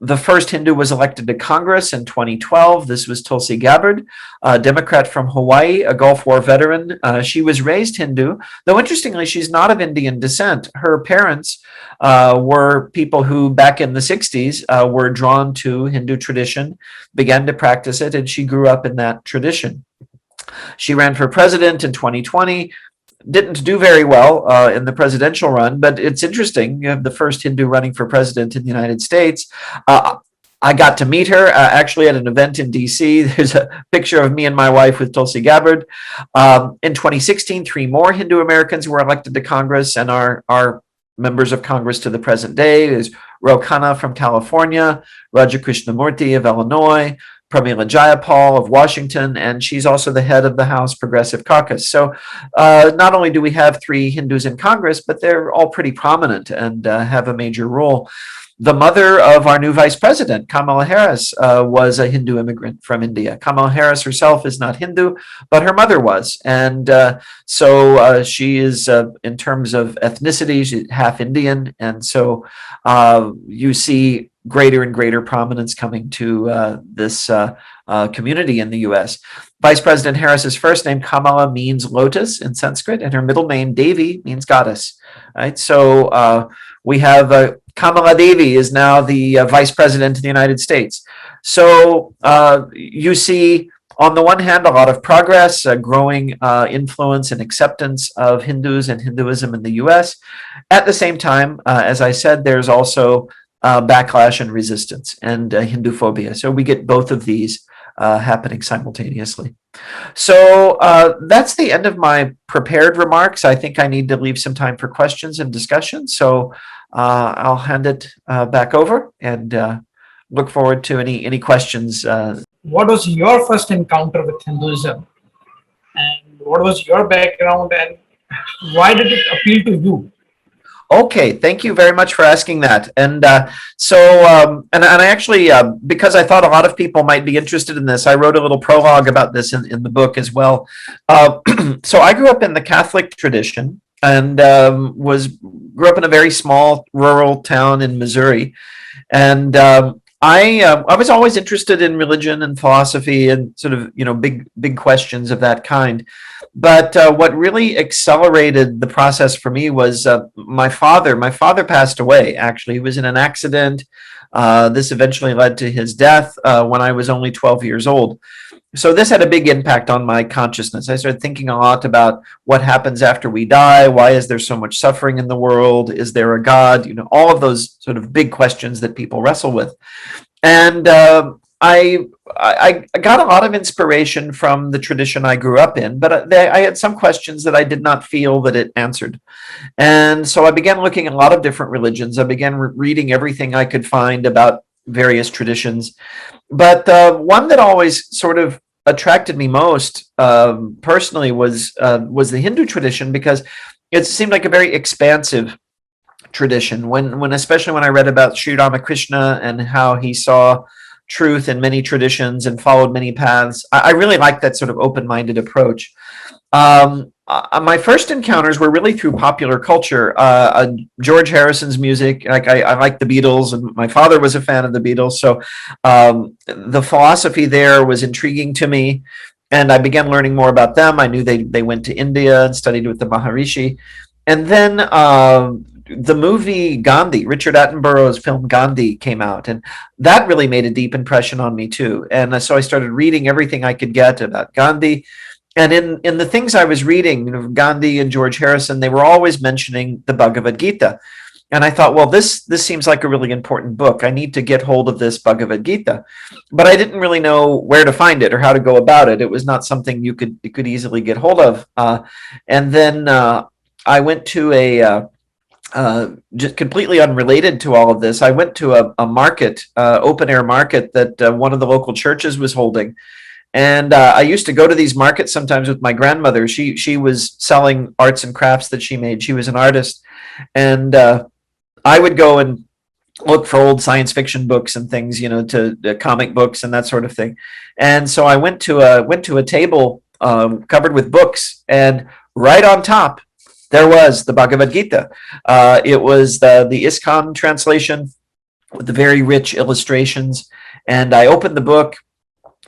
The first Hindu was elected to Congress in 2012. This was Tulsi Gabbard, a Democrat from Hawaii, a Gulf War veteran. She was raised Hindu, though interestingly, she's not of Indian descent. Her parents were people who back in the 60s were drawn to Hindu tradition, began to practice it, and she grew up in that tradition. She ran for president in 2020. Didn't do very well in the presidential run, but it's interesting. You have the first Hindu running for president in the United States. I got to meet her actually at an event in DC. There's a picture of me and my wife with Tulsi Gabbard. In 2016, 3 more Hindu Americans were elected to Congress and are members of Congress to the present day. There's Ro Khanna from California, Raja Krishnamurti of Illinois, Pramila Jayapal of Washington, and she's also the head of the House Progressive Caucus. So not only do we have 3 Hindus in Congress, but they're all pretty prominent and have a major role. The mother of our new vice president, Kamala Harris, was a Hindu immigrant from India. Kamala Harris herself is not Hindu, but her mother was. And so she is, in terms of ethnicity, she's half Indian. And so you see greater and greater prominence coming to this community in the U.S. Vice President Harris's first name, Kamala, means lotus in Sanskrit, and her middle name, Devi, means goddess. Right? So we have Kamala Devi is now the vice president of the United States. So you see, on the one hand, a lot of progress, growing influence and acceptance of Hindus and Hinduism in the U.S. At the same time, as I said, there's also backlash and resistance and Hinduphobia. So we get both of these happening simultaneously. So that's the end of my prepared remarks. I think I need to leave some time for questions and discussion. So I'll hand it back over and look forward to any questions.
What was your first encounter with Hinduism? And what was your background and why did it appeal to you?
Okay, thank you very much for asking that. And and I actually, because I thought a lot of people might be interested in this, I wrote a little prologue about this in the book as well. So I grew up in the Catholic tradition and grew up in a very small rural town in Missouri. And I was always interested in religion and philosophy and sort of, big questions of that kind. But what really accelerated the process for me was my father. My father passed away, actually. He was in an accident. This eventually led to his death when I was only 12 years old. So this had a big impact on my consciousness. I started thinking a lot about what happens after we die. Why is there so much suffering in the world? Is there a God? All of those sort of big questions that people wrestle with. And I got a lot of inspiration from the tradition I grew up in, but I had some questions that I did not feel that it answered. And so I began looking at a lot of different religions. I began reading everything I could find about various traditions. But one that always sort of attracted me most personally was the Hindu tradition, because it seemed like a very expansive tradition. Especially when I read about Sri Ramakrishna and how he saw truth in many traditions and followed many paths, I really liked that sort of open-minded approach. My first encounters were really through popular culture. George Harrison's music, I like the Beatles, and my father was a fan of the Beatles, so the philosophy there was intriguing to me, and I began learning more about them. I knew they went to India and studied with the Maharshi. And then the movie Gandhi, Richard Attenborough's film Gandhi, came out, and that really made a deep impression on me too. And so I started reading everything I could get about Gandhi. And in the things I was reading, Gandhi and George Harrison, they were always mentioning the Bhagavad Gita. And I thought, well, this seems like a really important book. I need to get hold of this Bhagavad Gita. But I didn't really know where to find it or how to go about it. It was not something you could easily get hold of. And then I went to just completely unrelated to all of this, I went to a market, open air market that one of the local churches was holding. And I used to go to these markets sometimes with my grandmother. She was selling arts and crafts that she made. She was an artist, and I would go and look for old science fiction books and things, to comic books and that sort of thing. And so I went to a table covered with books, and right on top there was the Bhagavad Gita. It was the ISKCON translation with the very rich illustrations. And I opened the book,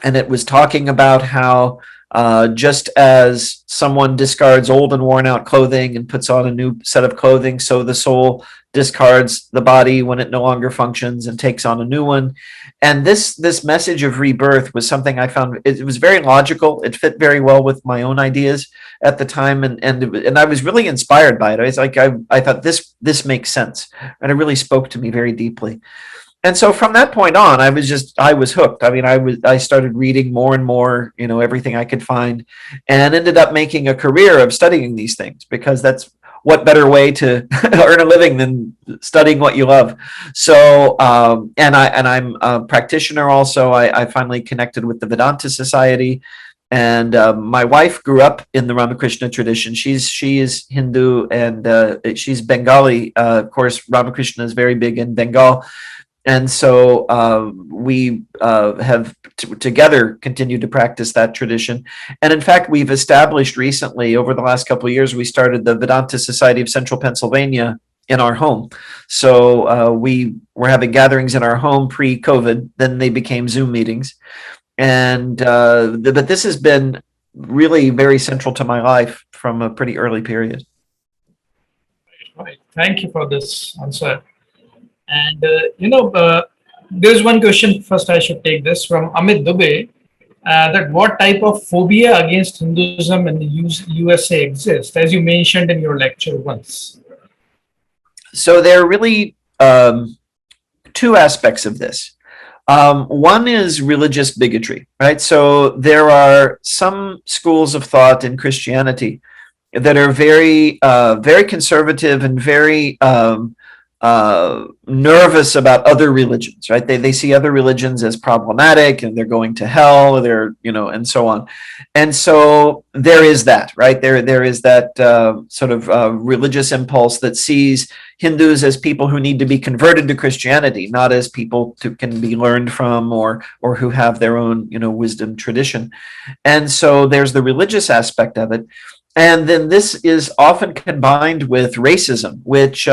and it was talking about how just as someone discards old and worn out clothing and puts on a new set of clothing, so the soul discards the body when it no longer functions and takes on a new one. And this message of rebirth was something I found, it was very logical. It fit very well with my own ideas at the time, and I was really inspired by it. I was like, I thought this makes sense, and it really spoke to me very deeply. And so from that point on, I was hooked. I mean, I started reading more and more, everything I could find, and ended up making a career of studying these things, because that's what better way to earn a living than studying what you love. So, and I'm a practitioner also. I finally connected with the Vedanta Society, and my wife grew up in the Ramakrishna tradition. She is Hindu, and she's Bengali. Of course, Ramakrishna is very big in Bengal. And so we have together continued to practice that tradition. And in fact, we've established recently, over the last couple of years, we started the Vedanta Society of Central Pennsylvania in our home. So we were having gatherings in our home pre-COVID, then they became Zoom meetings. And but this has been really very central to my life from a pretty early period.
Right. Thank you for this answer. And there's one question. First, I should take this from Amit Dubey. That what type of phobia against Hinduism in the USA exists, as you mentioned in your lecture once?
So there are really two aspects of this. One is religious bigotry, right? So there are some schools of thought in Christianity that are very, very conservative and very nervous about other religions, right? They see other religions as problematic, and they're going to hell, and so on. And so there is that, right? There is that sort of religious impulse that sees Hindus as people who need to be converted to Christianity, not as people who can be learned from, or who have their own, wisdom tradition. And so there's the religious aspect of it. And then this is often combined with racism, which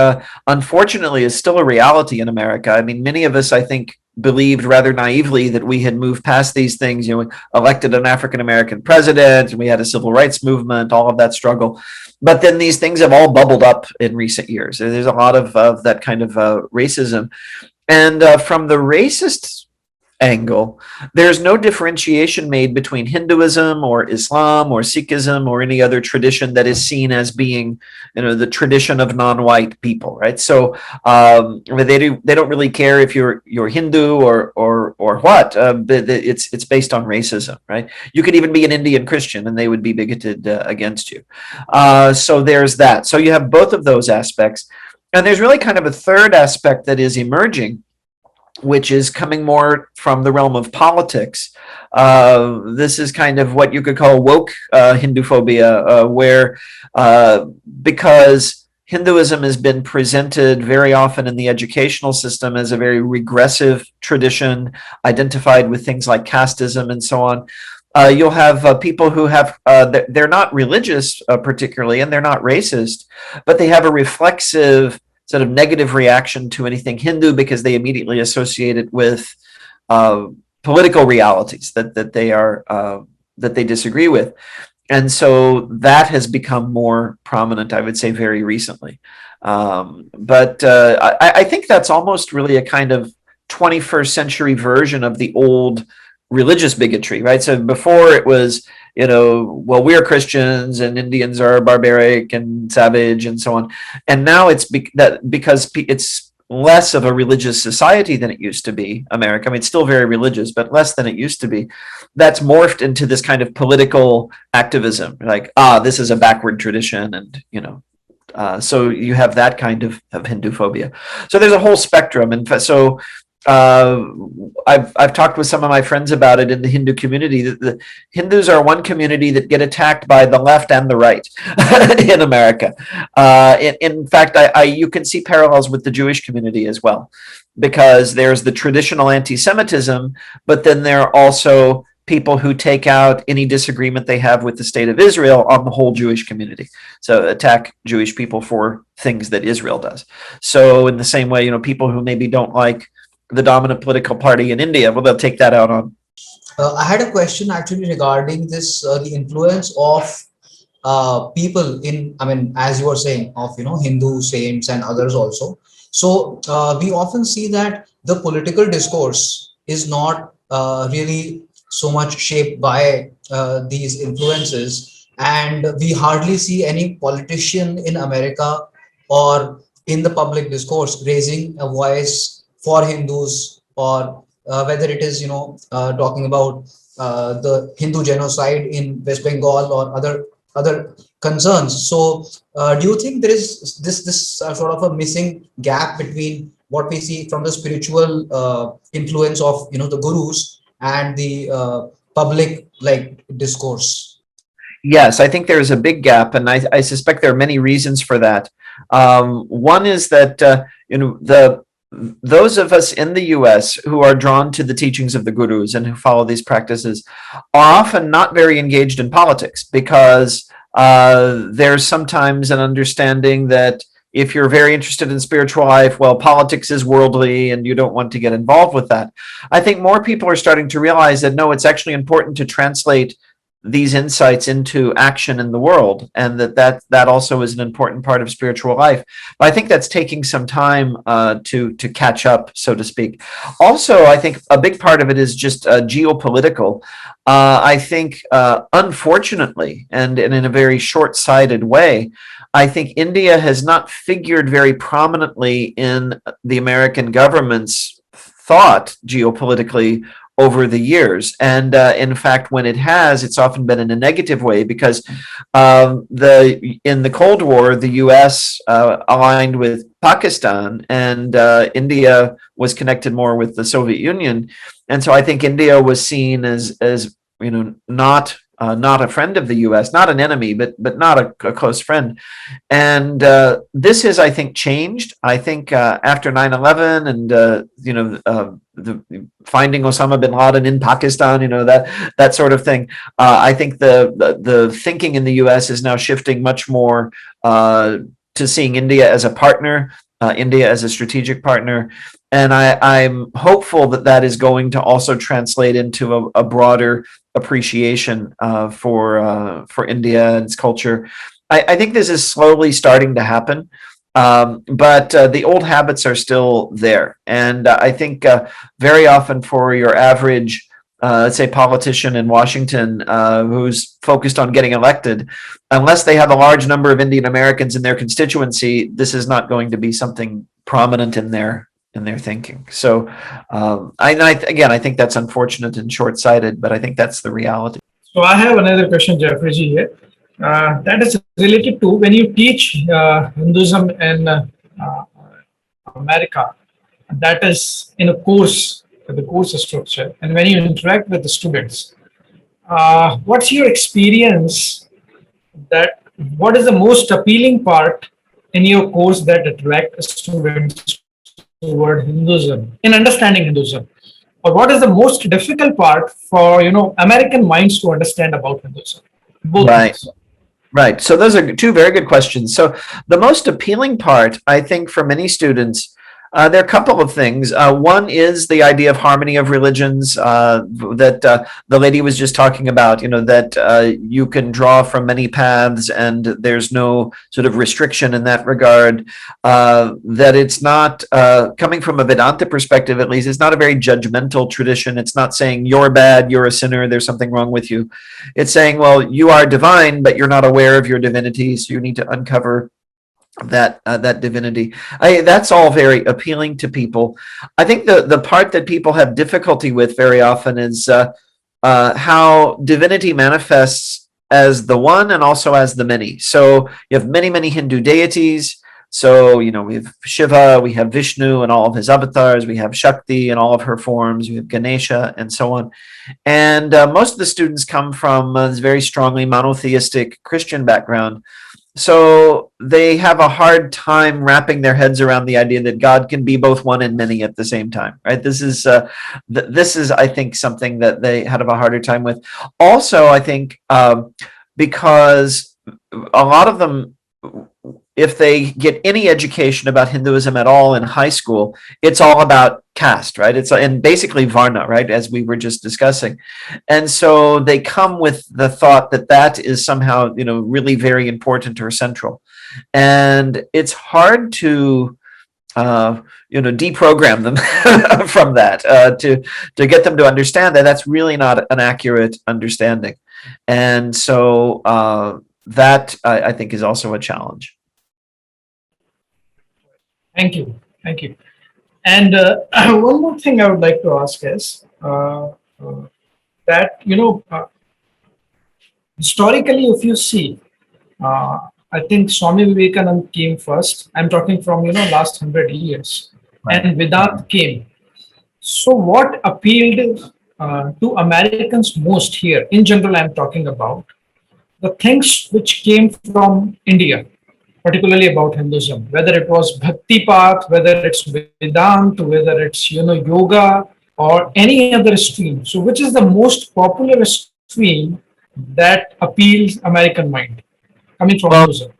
unfortunately is still a reality in America. I mean, many of us, I think, believed rather naively that we had moved past these things. Elected an African-American president, and we had a civil rights movement, all of that struggle. But then these things have all bubbled up in recent years. There's a lot of that kind of racism. And from the racist angle, there's no differentiation made between Hinduism or Islam or Sikhism or any other tradition that is seen as being, the tradition of non-white people, right? So they don't really care if you're Hindu or what. It's based on racism, right? You could even be an Indian Christian, and they would be bigoted against you. So there's that. So you have both of those aspects, and there's really kind of a third aspect that is emerging, which is coming more from the realm of politics. This is kind of what you could call woke Hinduphobia, where because Hinduism has been presented very often in the educational system as a very regressive tradition, identified with things like casteism and so on. You'll have people who have, they're not religious particularly, and they're not racist, but they have a reflexive sort of negative reaction to anything Hindu, because they immediately associate it with political realities that they disagree with. And so that has become more prominent, I would say, very recently. But I think that's almost really a kind of 21st century version of the old religious bigotry, right? So before it was, well, we're Christians and Indians are barbaric and savage and so on. And now it's because it's less of a religious society than it used to be, America. I mean, it's still very religious, but less than it used to be. That's morphed into this kind of political activism, like, this is a backward tradition, and, So you have that kind of Hinduphobia. So there's a whole spectrum. And so I've talked with some of my friends about it in the Hindu community. That the Hindus are one community that get attacked by the left and the right in America. In fact, you can see parallels with the Jewish community as well, because there's the traditional anti-Semitism, but then there are also people who take out any disagreement they have with the state of Israel on the whole Jewish community. So attack Jewish people for things that Israel does. So in the same way, people who maybe don't like the dominant political party in India, well, they'll take that out on.
I had a question actually regarding this, the influence of people in, I mean, as you were saying, of, Hindu saints and others also. So we often see that the political discourse is not really so much shaped by these influences, and we hardly see any politician in America or in the public discourse raising a voice for Hindus, or whether it is talking about the Hindu genocide in West Bengal or other concerns. So do you think there is this sort of a missing gap between what we see from the spiritual influence of the gurus and the public discourse?
Yes, I think there is a big gap, and I suspect there are many reasons for that. One is that those of us in the U.S. who are drawn to the teachings of the gurus and who follow these practices are often not very engaged in politics, because there's sometimes an understanding that if you're very interested in spiritual life, well, politics is worldly and you don't want to get involved with that. I think more people are starting to realize that, no, it's actually important to translate these insights into action in the world, and that also is an important part of spiritual life. But I think that's taking some time to catch up, so to speak. Also, I think a big part of it is just geopolitical. I think, unfortunately, and in a very short-sighted way, I think India has not figured very prominently in the American government's thought geopolitically over the years. And in fact, when it has, it's often been in a negative way, because in the Cold War, the US aligned with Pakistan, and India was connected more with the Soviet Union. And so I think India was seen as not a friend of the U.S., not an enemy, but not a close friend. And this has, I think, changed. I think after 9/11 and the finding Osama bin Laden in Pakistan, that sort of thing. I think the thinking in the U.S. is now shifting much more to seeing India as a partner, India as a strategic partner. And I'm hopeful that is going to also translate into a broader appreciation for India and its culture. I think this is slowly starting to happen, but the old habits are still there. And I think very often for your average, let's say, politician in Washington who's focused on getting elected, unless they have a large number of Indian Americans in their constituency, this is not going to be something prominent in their thinking. So I think that's unfortunate and short-sighted, but I think that's the reality.
So I have another question, Jeffrey G, here. That is related to when you teach Hinduism in America, that is in a course, the course structure, and when you interact with the students, what's your experience that what is the most appealing part in your course that attract students toward Hinduism, in understanding Hinduism? Or what is the most difficult part for American minds to understand about Hinduism? Both
right. Right. So those are two very good questions. So the most appealing part, I think, for many students, there are a couple of things. One is the idea of harmony of religions that the lady was just talking about, that you can draw from many paths and there's no sort of restriction in that regard, that it's not, coming from a Vedanta perspective at least, it's not a very judgmental tradition. It's not saying you're bad, you're a sinner, there's something wrong with you. It's saying, well, you are divine, but you're not aware of your divinity, so you need to uncover that divinity. That's all very appealing to people. I think the part that people have difficulty with very often is how divinity manifests as the one and also as the many. So you have many, many Hindu deities. So, you know, we have Shiva, we have Vishnu and all of his avatars, we have Shakti and all of her forms, we have Ganesha and so on. And most of the students come from this very strongly monotheistic Christian background. So they have a hard time wrapping their heads around the idea that God can be both one and many at the same time, right? This is, I think, something that they had a harder time with. Also, I think because a lot of them, if they get any education about Hinduism at all in high school, it's all about caste, right? It's and basically Varna, right? As we were just discussing. And so they come with the thought that that is somehow, you know, really very important or central. And it's hard to, you know, deprogram them from that, to get them to understand that that's really not an accurate understanding. And so that I think is also a challenge.
Thank you. Thank you. And one more thing I would like to ask is that, you know, historically, if you see, I think Swami Vivekananda came first. I'm talking from, you know, last 100 years. Right. And Vedanta came. So what appealed to Americans most here, in general, I'm talking about, the things which came from India, particularly about Hinduism, whether it was Bhakti path, whether it's Vedanta, whether it's, you know, yoga or any other stream. So which is the most popular stream that appeals American mind coming from Hinduism?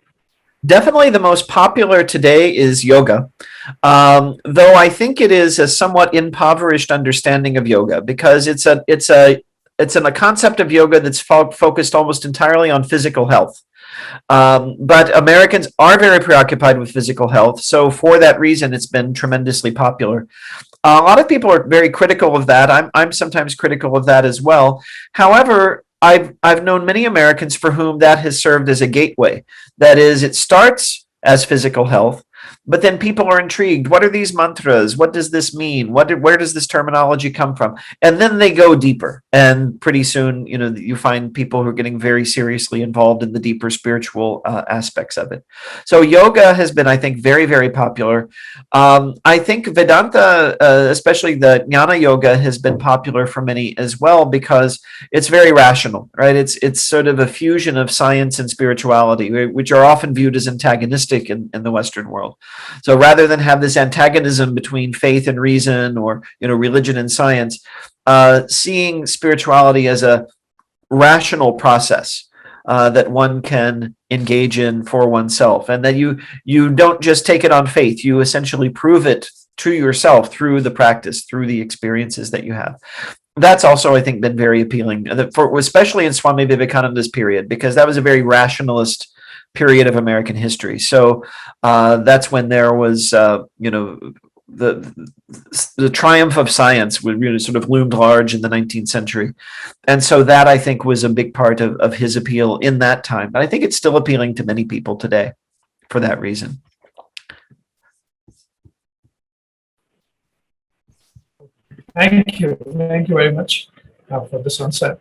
Definitely the most popular today is yoga, though I think it is a somewhat impoverished understanding of yoga, because it's a concept of yoga that's focused almost entirely on physical health. But Americans are very preoccupied with physical health, so for that reason, it's been tremendously popular. A lot of people are very critical of that. I'm sometimes critical of that as well. However, I've known many Americans for whom that has served as a gateway. That is, it starts as physical health, but then people are intrigued. What are these mantras? What does this mean? Where does this terminology come from? And then they go deeper. And pretty soon, you know, you find people who are getting very seriously involved in the deeper spiritual aspects of it. So yoga has been, I think, very, very popular. I think Vedanta, especially the Jnana yoga, has been popular for many as well, because it's very rational, right? It's sort of a fusion of science and spirituality, which are often viewed as antagonistic in the Western world. So rather than have this antagonism between faith and reason, or, you know, religion and science, seeing spirituality as a rational process that one can engage in for oneself, and that you don't just take it on faith, you essentially prove it to yourself through the practice, through the experiences that you have. That's also, I think, been very appealing, especially in Swami Vivekananda's period, because that was a very rationalist period of American history. So that's when there was, you know, the triumph of science would really sort of loomed large in the 19th century. And so that, I think, was a big part of his appeal in that time. But I think it's still appealing to many people today for that reason.
Thank you. Thank you very much for this answer.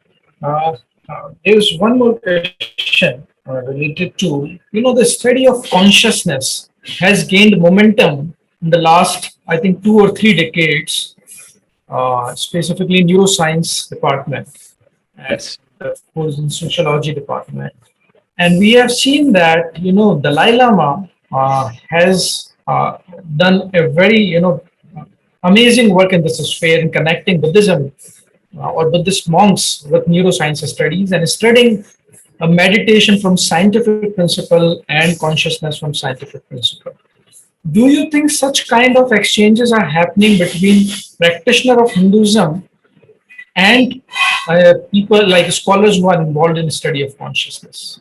There's one more question related to, you know, the study of consciousness has gained momentum in the last, I think, 2 or 3 decades, specifically neuroscience department,
Yes,
of course, in sociology department. And we have seen that, you know, Dalai Lama has done a very, you know, amazing work in this sphere in connecting Buddhism or Buddhist monks with neuroscience studies, and studying a meditation from scientific principle and consciousness from scientific principle. Do you think such kind of exchanges are happening between practitioner of Hinduism and people like scholars who are involved in the study of consciousness?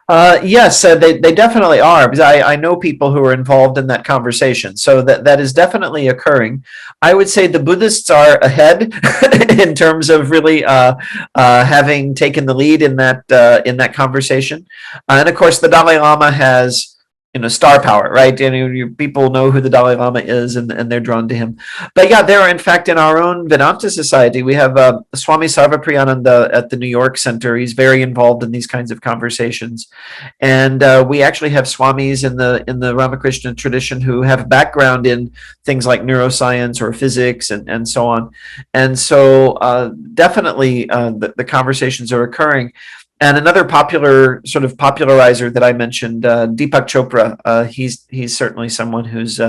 Yes, they definitely are, because I know people who are involved in that conversation. So that is definitely occurring. I would say the Buddhists are ahead in terms of really having taken the lead in that conversation. And of course, the Dalai Lama has star power, right? And people know who the Dalai Lama is, and they're drawn to him. But yeah, there are, in fact, in our own Vedanta society, we have Swami Sarvapriyananda at the New York Center. He's very involved in these kinds of conversations, and we actually have swamis in the Ramakrishna tradition who have background in things like neuroscience or physics and so on. And so definitely the conversations are occurring. And another popular sort of popularizer that I mentioned, Deepak Chopra, he's certainly someone who's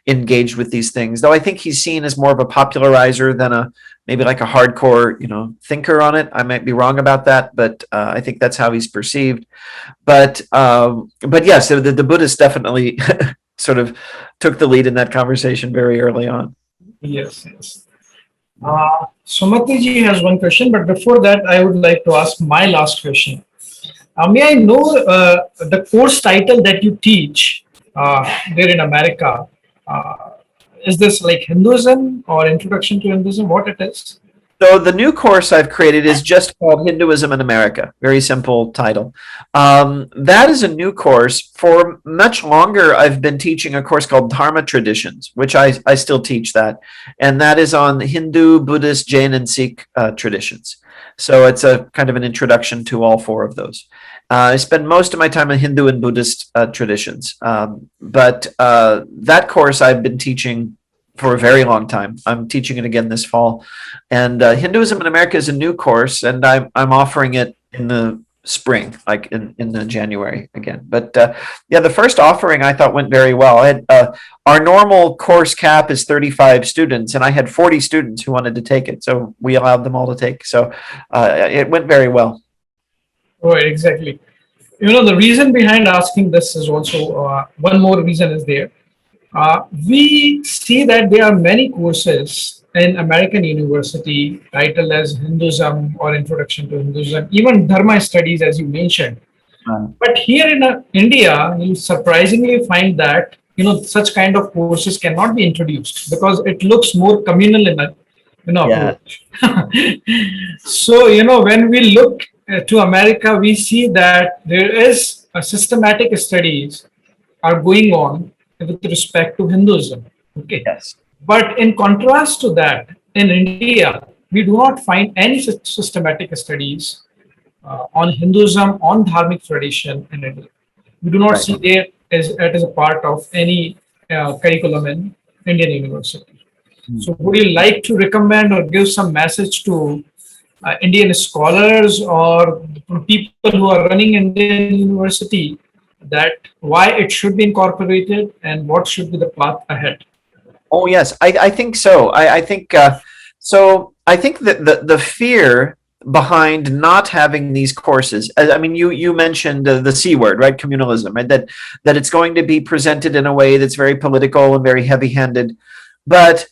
engaged with these things. Though I think he's seen as more of a popularizer than maybe like a hardcore, thinker on it. I might be wrong about that, but I think that's how he's perceived. But yes, the Buddhists definitely sort of took the lead in that conversation very early on.
Yes, yes. Sumatiji has one question, but before that, I would like to ask my last question. May I know the course title that you teach there in America? Is this like Hinduism or Introduction to Hinduism? What it is?
So the new course I've created is just called Hinduism in America. Very simple title. That is a new course. For much longer, I've been teaching a course called Dharma Traditions, which I still teach that. And that is on Hindu, Buddhist, Jain, and Sikh traditions. So it's a kind of an introduction to all four of those. I spend most of my time in Hindu and Buddhist traditions. But that course I've been teaching for a very long time. I'm teaching it again this fall. And Hinduism in America is a new course, and I'm offering it in the spring, like in the January again. But yeah, the first offering I thought went very well. Our normal course cap is 35 students, and I had 40 students who wanted to take it. So we allowed them all to take. So it went very well.
Right, exactly. The reason behind asking this is also one more reason is there. We see that there are many courses in American university titled as Hinduism or Introduction to Hinduism, even Dharma studies, as you mentioned. But here in India, you surprisingly find that such kind of courses cannot be introduced because it looks more communal in approach. So when we look to America, we see that there is a systematic studies are going on with respect to Hinduism. Okay.
Yes.
But in contrast to that, in India, we do not find any systematic studies on Hinduism, on Dharmic tradition in India. We do not see it as a part of any curriculum in Indian university. So would you like to recommend or give some message to Indian scholars or people who are running Indian university that why it should be incorporated and what should be the path ahead?
Oh yes, I think so. I think so. I think that the fear behind not having these courses, I mean, you mentioned the C word, right? Communalism, right? That it's going to be presented in a way that's very political and very heavy-handed, but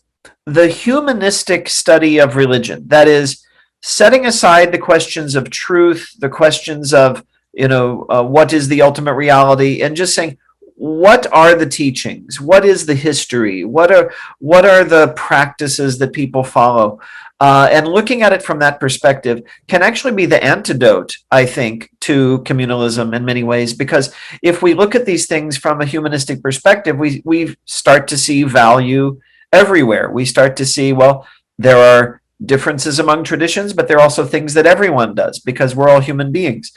the humanistic study of religion, that is, setting aside the questions of truth, the questions of what is the ultimate reality, and just saying, what are the teachings? What is the history? What are the practices that people follow? And looking at it from that perspective can actually be the antidote, I think, to communalism in many ways. Because if we look at these things from a humanistic perspective, we start to see value everywhere. We start to see, well, there are differences among traditions, but there are also things that everyone does because we're all human beings.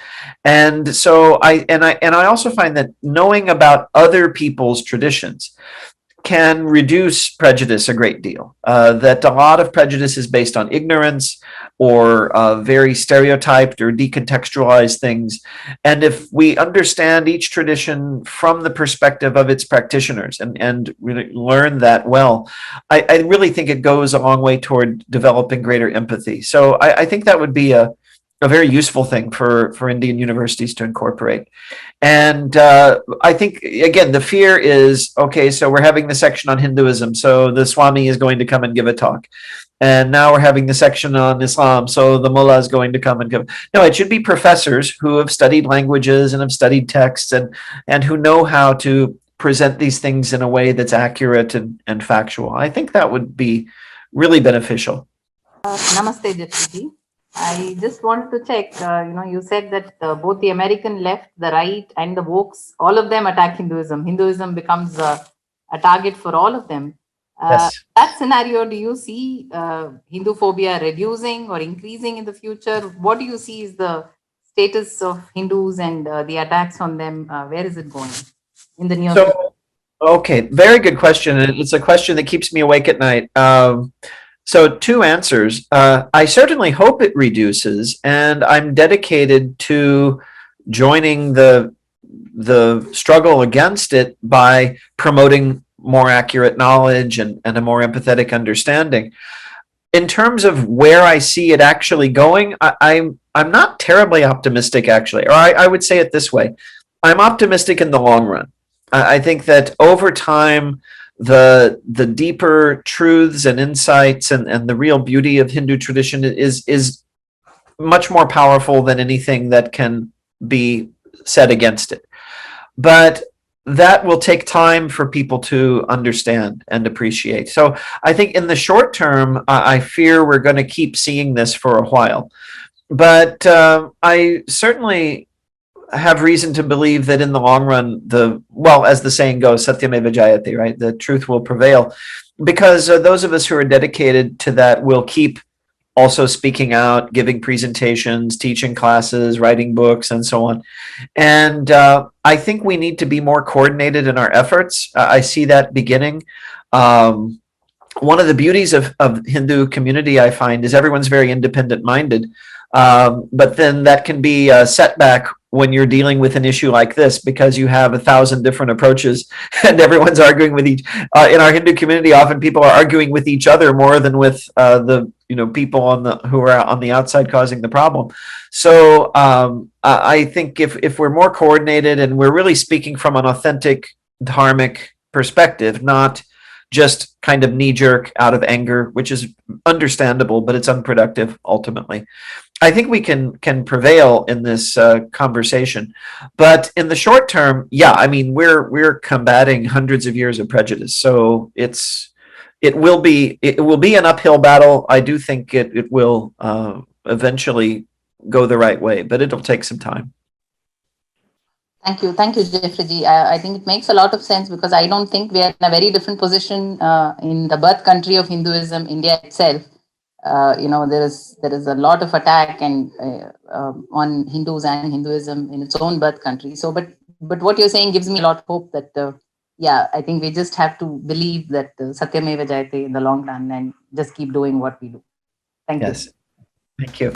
And so I also find that knowing about other people's traditions can reduce prejudice a great deal. That a lot of prejudice is based on ignorance or very stereotyped or decontextualized things. And if we understand each tradition from the perspective of its practitioners and really learn that well, I really think it goes a long way toward developing greater empathy. So I think that would be a very useful thing for Indian universities to incorporate. And I think, again, the fear is, okay, so we're having the section on Hinduism, so the Swami is going to come and give a talk. And now we're having the section on Islam, so the mullah is going to come and give. No, it should be professors who have studied languages and have studied texts and who know how to present these things in a way that's accurate and factual. I think that would be really beneficial.
Namaste, Jeffery D. I just wanted to check. You said that both the American left, the right, and the wokes, all of them attack Hinduism. Hinduism becomes a target for all of them.
Yes.
That scenario, do you see Hinduphobia reducing or increasing in the future? What do you see is the status of Hindus and the attacks on them? Where is it going in the near future?
So, okay, very good question. And it's a question that keeps me awake at night. So two answers. I certainly hope it reduces, and I'm dedicated to joining the struggle against it by promoting more accurate knowledge and a more empathetic understanding. In terms of where I see it actually going, I'm not terribly optimistic actually, or I would say it this way. I'm optimistic in the long run. I think that over time, the deeper truths and insights and the real beauty of Hindu tradition is much more powerful than anything that can be said against it. But that will take time for people to understand and appreciate. So I think in the short term, I fear we're going to keep seeing this for a while. But I certainly have reason to believe that in the long run, as the saying goes, Satyameva Jayate, right? The truth will prevail. Because those of us who are dedicated to that will keep also speaking out, giving presentations, teaching classes, writing books, and so on. And I think we need to be more coordinated in our efforts. I see that beginning. One of the beauties of Hindu community, I find, is everyone's very independent minded. But then that can be a setback when you're dealing with an issue like this, because you have 1,000 different approaches and everyone's arguing with each. In our Hindu community, often people are arguing with each other more than with the people who are on the outside causing the problem. So I think if we're more coordinated and we're really speaking from an authentic dharmic perspective, not just kind of knee-jerk out of anger, which is understandable, but it's unproductive ultimately. I think we can prevail in this conversation, but in the short term, yeah, I mean we're combating hundreds of years of prejudice, so it will be an uphill battle. I do think it will eventually go the right way, but it'll take some time.
Thank you, Jeffrey G. I think it makes a lot of sense, because I don't think we are in a very different position in the birth country of Hinduism, India itself. There is a lot of attack and on Hindus and Hinduism in its own birth country. So, but what you're saying gives me a lot of hope that I think we just have to believe that Satyameva Jayate in the long run and just keep doing what we do. Thank you.
Yes, thank you.